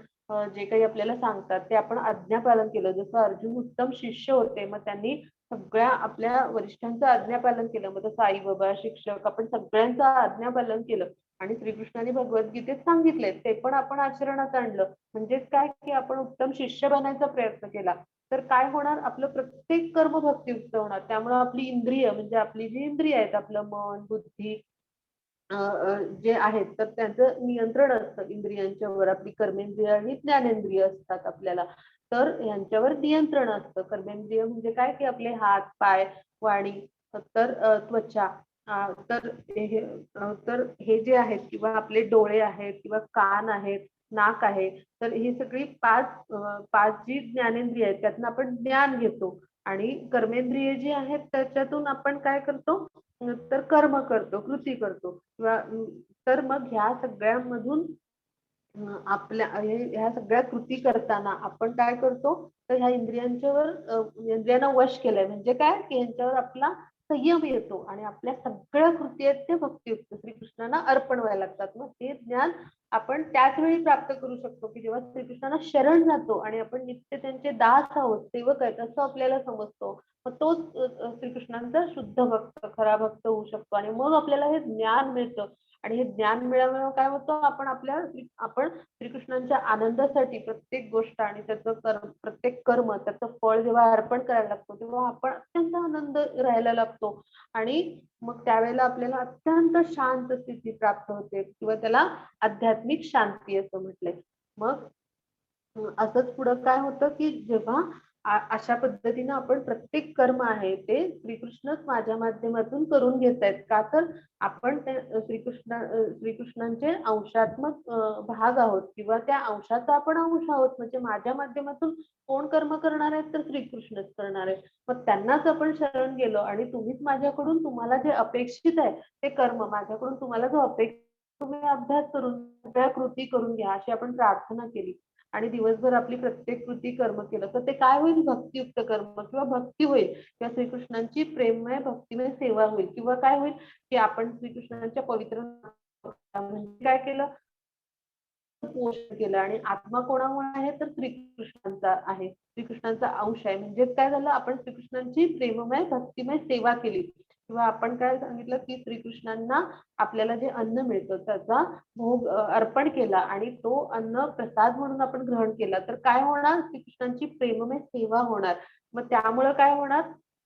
जे काही आपल्याला सांगतात ते आपण आज्ञापालन केलं. जसं अर्जुन उत्तम शिष्य होते, मग त्यांनी सगळ्या आपल्या वरिष्ठांचं आज्ञापालन केलं. मग तसं आई बाबा शिक्षक आपण सगळ्यांचं आज्ञापालन केलं आणि श्रीकृष्णाने भगवद्गीतेत सांगितलंय ते पण आपण आचरणात आणलं. म्हणजेच काय की आपण उत्तम शिष्य बनायचा प्रयत्न केला तर काय होणार? आपलं प्रत्येक कर्म भक्तियुक्त होणार. त्यामुळे आपली इंद्रिय म्हणजे आपली जी इंद्रिय आहेत आपलं मन बुद्धी जे आहेत तर त्यांचं नियंत्रण असतं इंद्रियांच्यावर. आपली कर्मेंद्रिय आणि ज्ञानेंद्रिय असतात आपल्याला. तर यांच्यावर नियंत्रण असतं. कर्मेंद्रिय म्हणजे काय की आपले हात पाय वाणी तर त्वचा तर हे जे आहेत किंवा आपले डोळे आहेत किंवा कान आहेत नाक आहे तर ही सगळी पाच जी ज्ञानेंद्रिय आहेत त्यातून आपण ज्ञान घेतो आणि कर्मेंद्रिय जी आहेत त्याच्यातून आपण काय करतो तर कर्म करतो कृती करतो किंवा तर मग ह्या सगळ्यांमधून आपल्या ह्या सगळ्या कृती करताना आपण काय करतो तर ह्या इंद्रियांच्यावर इंद्रियांना वश केलंय म्हणजे काय की यांच्यावर आपला संयम येतो आणि आपल्या सगळ्या कृती आहेत ते भक्तियुक्त श्रीकृष्णांना अर्पण व्हायला लागतात. मग ते ज्ञान आपण त्याच वेळी प्राप्त करू शकतो की जेव्हा श्रीकृष्णांना शरण जातो आणि आपण नित्य त्यांचे दास आहोत सेवक आहेत असं आपल्याला समजतो. मग तोच श्रीकृष्णांचा शुद्ध भक्त खरा भक्त होऊ शकतो आणि मग आपल्याला हे ज्ञान मिळतं आणि हे ज्ञान मिळाल्यामुळे काय होतं आपण श्रीकृष्णांच्या आनंदासाठी प्रत्येक गोष्ट आणि त्याचं प्रत्येक कर्म त्याचं फळ जेव्हा अर्पण करायला लागतो तेव्हा आपण अत्यंत आनंद राहायला लागतो आणि मग त्यावेळेला आपल्याला अत्यंत शांत स्थिती प्राप्त होते किंवा त्याला आध्यात्मिक शांती असं म्हटलंय. मग असंच पुढं काय होतं की जेव्हा अशा पद्धतीनं आपण प्रत्येक कर्म आहे ते श्रीकृष्णच माझ्या माध्यमातून करून घेत आहेत का तर आपण त्या श्रीकृष्णांचे अंशात्मक भाग आहोत किंवा त्या अंशाचा आपण अंश आहोत म्हणजे माझ्या माध्यमातून कोण कर्म करणार आहेत तर श्रीकृष्णच करणार आहे. मग त्यांनाच आपण शरण गेलो आणि तुम्हीच माझ्याकडून तुम्हाला जे अपेक्षित आहे ते कर्म माझ्याकडून तुम्हाला जो अपेक्षित तुम्ही अभ्यास करून सगळ्या कृती करून घ्या अशी आपण प्रार्थना केली आणि दिवसभर आपली प्रत्येक कृती कर्म केलं तर ते काय होईल भक्तियुक्त कर्म किंवा भक्ती होईल किंवा श्रीकृष्णांची प्रेममय भक्तिमय सेवा होईल किंवा काय होईल की आपण श्रीकृष्णांच्या पवित्र म्हणजे काय केलं पोषण केलं आणि आत्मा कोणामुळे आहे तर श्रीकृष्णांचा आहे श्रीकृष्णांचा अंश आहे म्हणजे काय झालं आपण श्रीकृष्णांची प्रेममय भक्तिमय सेवा केली किंवा आपण काय सांगितलं की श्रीकृष्णांना आपल्याला जे अन्न मिळतं त्याचा भोग अर्पण केला आणि तो अन्न प्रसाद म्हणून आपण ग्रहण केला तर काय होणार श्रीकृष्णांची प्रेममय सेवा होणार. मग त्यामुळे काय होणार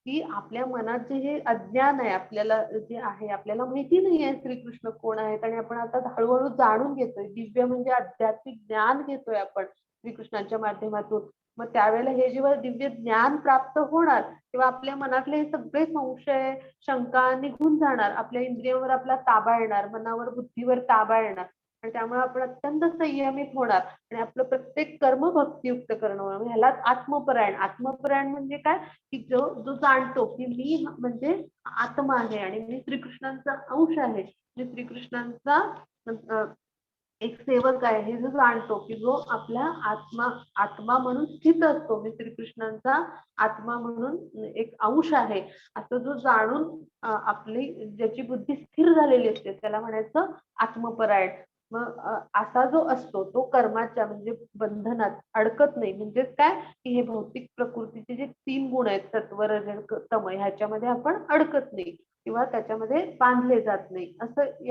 की आपल्या मनात जे हे अज्ञान आहे आपल्याला जे आहे आपल्याला माहिती नाही आहे श्रीकृष्ण कोण आहेत आणि आपण आता हळूहळू जाणून घेतोय दिव्य म्हणजे आध्यात्मिक ज्ञान घेतोय आपण श्रीकृष्णांच्या माध्यमातून. मग त्यावेळेला हे जेव्हा दिव्य ज्ञान प्राप्त होणार तेव्हा आपल्या मनातले हे सगळे संशय शंका निघून जाणार आपल्या इंद्रियावर आपला ताबा येणार मनावर बुद्धीवर ताबा येणार आणि त्यामुळे आपण अत्यंत संयमित होणार आणि आपलं प्रत्येक कर्म भक्तियुक्त करणं होणार. ह्यालाच आत्मपरायण म्हणजे काय की जो जो जाणतो की मी म्हणजे आत्मा आहे आणि मी श्रीकृष्णांचा अंश आहे मी श्रीकृष्णांचा एक सेवक आहे हे जो जाणतो की जो आपला आत्मा म्हणून स्थित असतो मी श्रीकृष्णांचा आत्मा म्हणून एक अंश आहे असं जो जाणून आपली ज्याची बुद्धी स्थिर झालेली असते त्याला म्हणायचं आत्मपरायण. मग असा जो असतो तो कर्माच्या म्हणजे बंधनात अडकत नाही म्हणजेच काय की हे भौतिक प्रकृतीचे जे 3 गुण आहेत सत्व रजस तम ह्याच्यामध्ये आपण अडकत नाही किंवा त्याच्यामध्ये बांधले जात नाही असं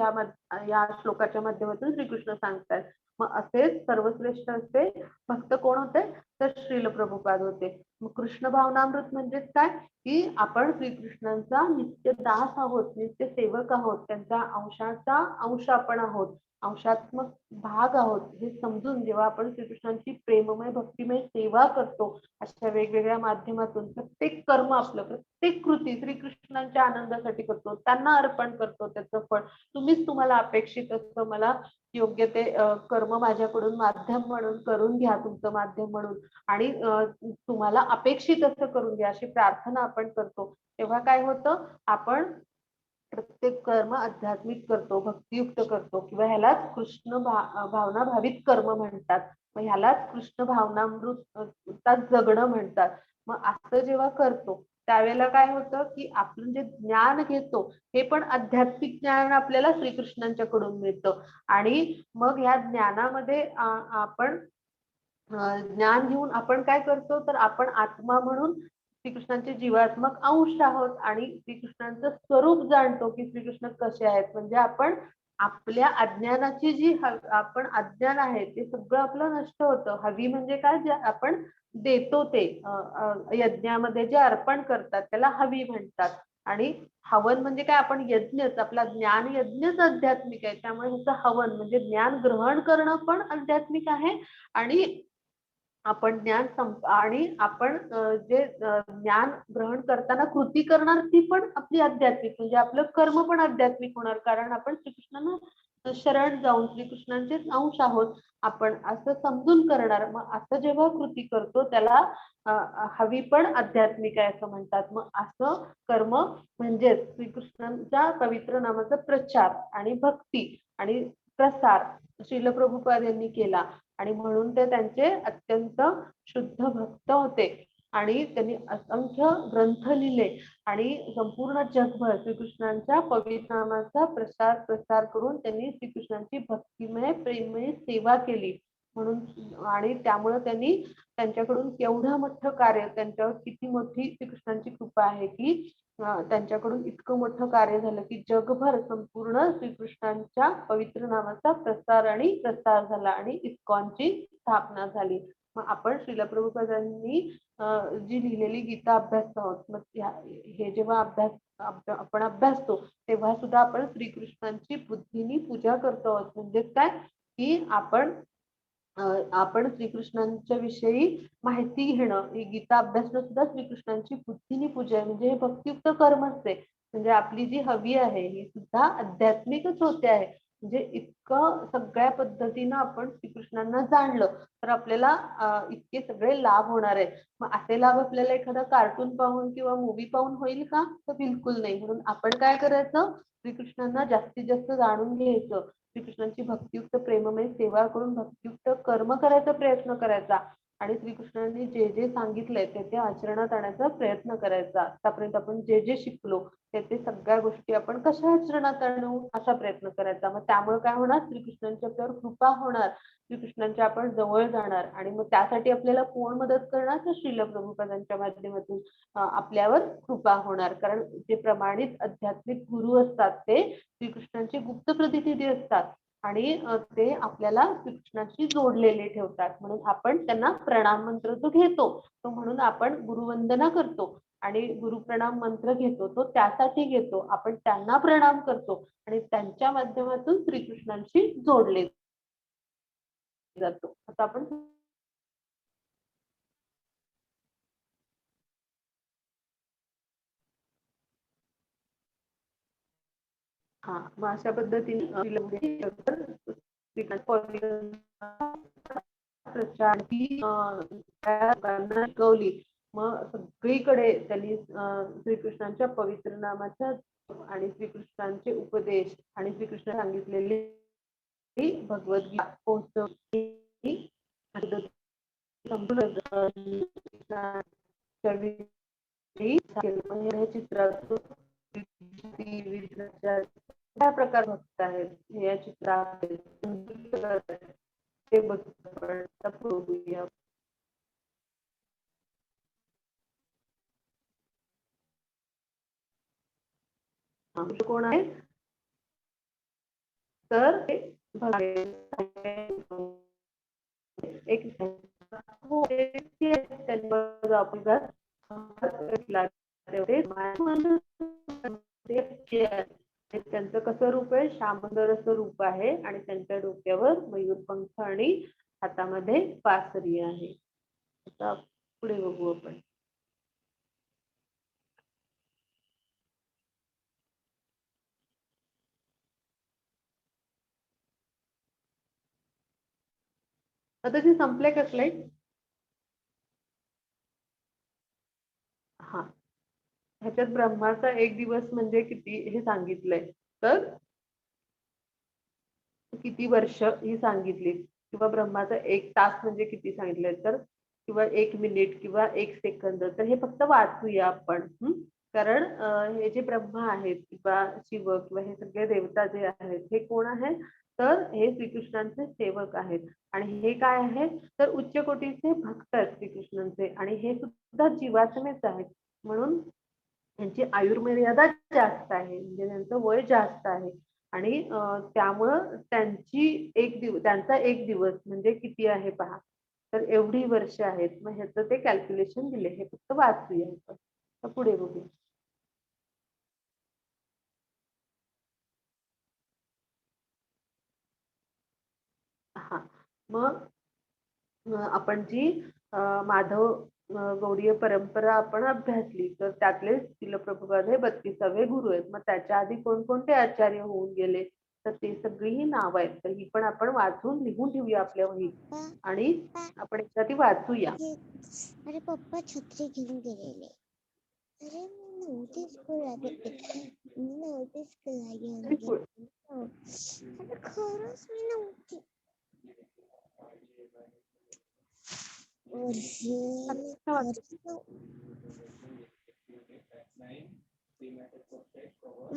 या श्लोकाच्या माध्यमातून श्रीकृष्ण सांगतात. मग असेच सर्वश्रेष्ठ असे भक्त कोण होते तर श्रील प्रभुपाद होते. मग कृष्ण भावनामृत म्हणजेच काय की आपण श्रीकृष्णांचा नित्य दास आहोत नित्य सेवक आहोत त्यांच्या अंशाचा अंश आपण आहोत अंशात्मक भाग आहोत हे समजून जेव्हा आपण श्रीकृष्णांची प्रेममय भक्तिमय सेवा करतो अशा वेगवेगळ्या माध्यमातून प्रत्येक कर्म आपलं प्रत्येक कृती श्रीकृष्णांच्या आनंदासाठी करतो त्यांना अर्पण करतो त्याचं फळ तुम्हीच तुम्हाला अपेक्षित असतं मला योग्य ते कर्म माझ्याकडून माध्यम म्हणून करून घ्या तुमचं माध्यम म्हणून आणि तुम्हाला अपेक्षित असं करून घ्या अशी प्रार्थना आपण करतो, तेव्हा काय होतं, आपण प्रत्येक कर्म आध्यात्मिक करतो, भक्तियुक्त करतो किंवा ह्यालाच कृष्ण भावना भावित कर्म म्हणतात. मग ह्यालाच कृष्ण भावनामृतात जगणं म्हणतात. मग असं जेव्हा करतो त्यावेळेला काय होतं, की आपण जे ज्ञान घेतो हे पण आध्यात्मिक ज्ञान आपल्याला श्रीकृष्णांच्याकडून मिळतं. आणि मग ह्या ज्ञानामध्ये आपण ज्ञान घेऊन आपण काय करतो, तर आपण आत्मा म्हणून श्रीकृष्णांचे जीवात्मक अंश आहोत आणि श्रीकृष्णांचं स्वरूप जाणतो की श्रीकृष्ण कसे आहेत. म्हणजे आपण आपल्या अज्ञानाची जी आपण अज्ञान आहे ते सगळं आपलं नष्ट होतं. हवी म्हणजे काय, जे आपण देतो ते यज्ञामध्ये जे अर्पण करतात त्याला हवी म्हणतात. आणि हवन म्हणजे काय, आपण यज्ञच, आपला ज्ञान यज्ञच आध्यात्मिक आहे. त्यामुळे ह्याचं हवन म्हणजे ज्ञान ग्रहण करणं पण आध्यात्मिक आहे. आणि आपण आणि आपण जे ज्ञान ग्रहण करताना कृती करणार ती पण आपली आध्यात्मिक, म्हणजे आपलं कर्म पण आध्यात्मिक होणार, कारण आपण श्रीकृष्णांना शरण जाऊन श्रीकृष्णांचे अंश आहोत आपण असं समजून करणार. मग असं जेव्हा कृती करतो त्याला हवी पण आध्यात्मिक आहे असं म्हणतात. मग असं कर्म म्हणजे श्रीकृष्णांच्या पवित्र नामाचा प्रचार आणि भक्ती आणि प्रसार श्रील प्रभुपाद यांनी केला. आणि म्हणून ते त्यांचे अत्यंत शुद्ध भक्त होते आणि त्यांनी असंख्य ग्रंथ लिहिले आणि संपूर्ण जगभर श्रीकृष्णांच्या पवित्र नामाचा प्रसार करून त्यांनी श्रीकृष्णांची भक्तिमय प्रेममय सेवा केली. म्हणून आणि त्यामुळे त्यांनी त्यांच्याकडून केवढं मोठं कार्य, त्यांच्यावर किती मोठी श्रीकृष्णांची कृपा आहे की त्यांच्याकडून इतकं मोठं कार्य झालं की जगभर संपूर्ण श्रीकृष्णांच्या पवित्र नामाचा प्रसार आणि प्रसार झाला आणि इस्कॉनची स्थापना झाली. मग आपण श्रील प्रभुपादांनी जी लिहिलेली गीता अभ्यासतो आहोत, मग हे जेव्हा आपण अभ्यासतो तेव्हा सुद्धा आपण श्रीकृष्णांची बुद्धीनी पूजा करतो आहोत. म्हणजे काय, की आपण श्रीकृष्णांच्या विषयी माहिती घेणं, ही गीता अभ्यासणं सुद्धा श्रीकृष्णांची बुद्धीनी पूजा आहे. म्हणजे हे भक्तियुक्त कर्मच आहे. म्हणजे आपली जी हवी आहे ही सुद्धा आध्यात्मिकच होते आहे. म्हणजे इतकं सगळ्या पद्धतीनं आपण श्रीकृष्णांना जाणलं तर आपल्याला इतके सगळे लाभ होणार आहेत. मग असे लाभ आपल्याला एखादा कार्टून पाहून किंवा मूवी पाहून होईल का, तर बिलकुल नाही. म्हणून आपण काय करायचं, श्रीकृष्णांना जास्तीत जास्त जाणून घ्यायचं, श्रीकृष्णांची भक्तियुक्त प्रेममय सेवा करून भक्तियुक्त कर्म करायचा प्रयत्न करायचा आणि श्रीकृष्णांनी जे जे सांगितलंय ते आचरणात आणायचा प्रयत्न करायचा. आतापर्यंत आपण जे जे शिकलो ते सगळ्या गोष्टी आपण कशा आचरणात आणू असा प्रयत्न करायचा. मग त्यामुळे काय होणार, श्रीकृष्णांच्या आपल्यावर कृपा होणार, श्रीकृष्णांच्या आपण जवळ जाणार. आणि मग त्यासाठी आपल्याला कोण मदत करणार, तर श्रील प्रभुपादांच्या माध्यमातून आपल्यावर कृपा होणार. कारण जे प्रमाणित आध्यात्मिक गुरु असतात ते श्रीकृष्णांचे गुप्त प्रतिनिधी असतात आणि ते आपल्याला श्रीकृष्णाशी जोडलेले ठेवतात. म्हणून आपण त्यांना प्रणाम मंत्र जो घेतो तो म्हणून आपण गुरुवंदना करतो आणि गुरुप्रणाम मंत्र घेतो तो त्यासाठी घेतो, आपण त्यांना प्रणाम करतो आणि त्यांच्या माध्यमातून श्रीकृष्णांशी जोडले जातो. आता आपण हा, मग अशा पद्धतीने प्रचार ही शिकवली. मग सगळीकडे त्यांनी श्रीकृष्णांच्या पवित्र नामाच्या आणि श्रीकृष्णांचे उपदेश आणि श्रीकृष्ण सांगितलेले भगवद्गीता पोहोचवली. चित्रात त्या प्रकार भक्त आहेत या चित्रात ते बघूया. कोण आहे, तर एक त्यांचं कसं रूप आहे, श्यामंदर असं रूप आहे आणि त्यांच्या डोक्यावर मयूरपंख आणि हातामध्ये पासरी आहे. आता पुढे बघू आपण. आता ते संपले का स्लाइड? ह्याच्यात ब्रह्माचा एक दिवस म्हणजे किती हे सांगितलंय, तर किती वर्ष ही सांगितली, किंवा ब्रह्माचा एक तास म्हणजे किती सांगितलंय, तर किंवा एक मिनिट किंवा एक सेकंद. तर हे फक्त वाचूया आपण. कारण हे जे ब्रह्मा आहेत किंवा शिव किंवा हे सगळे देवता जे आहेत, हे कोण आहेत, तर हे श्रीकृष्णांचे सेवक आहेत. आणि हे काय आहे, तर उच्च कोटीचे भक्त आहेत श्रीकृष्णांचे, आणि हे सुद्धा जीवात्मेच आहेत. म्हणून त्यांची आयुर्मर्यादा जास्त आहे, म्हणजे त्यांचं वय जास्त आहे. आणि त्यामुळं त्यांचा एक दिवस म्हणजे किती आहे पहा, तर एवढी वर्ष आहेत. मग ह्याचं ते कॅल्क्युलेशन दिले, हे फक्त वाचूया आपण. तर पुढे बघू. हा, मग आपण जी माधव गौडीय परंपरा आपण अभ्यासली, तर त्यातले श्रील प्रभुपाद हे 32वे गुरु आहेत. मग त्याच्या आधी कोणकोणते आचार्य होऊन गेले, तर ते सगळी ही नाव आहेत. तर ही पण आपण वाचून लिहून ठेवूया आपल्या वहीत, आणि आपण एकदा ती वाचूया. अरे पप्पा छत्री घेऊन गेलेले. अरे मी नोटीस आणि अरे खरंच मी नव्हती.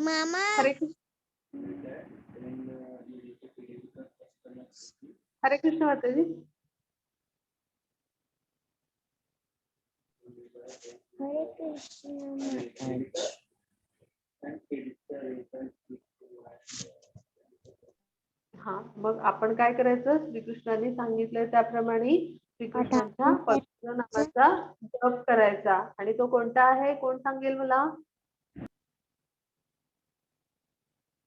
मामा हरे कृष्ण. हरे कृष्ण माताजी. हरे कृष्ण माताजी. हा, मग आपण काय करायचं, श्रीकृष्णाने सांगितलंय त्याप्रमाणे श्रीकृष्णांच्या पवित्र नामाचा जप करायचा. आणि तो कोणता आहे, कोण सांगेल मला?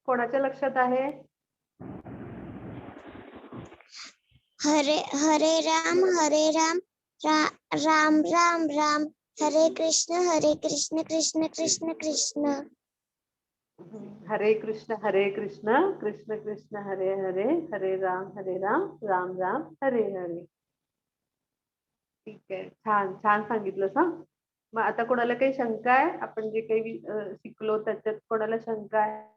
कोणाच्या लक्षात आहे? हरे हरे राम राम राम राम हरे कृष्ण कृष्ण कृष्ण कृष्ण. हरे कृष्ण कृष्ण कृष्ण हरे हरे, हरे राम राम राम हरे हरे. ठीक आहे, छान छान सांगितलं हा. मग आता कोणाला काही शंका आहे, आपण जे काही शिकलो त्याच्यात कोणाला शंका आहे?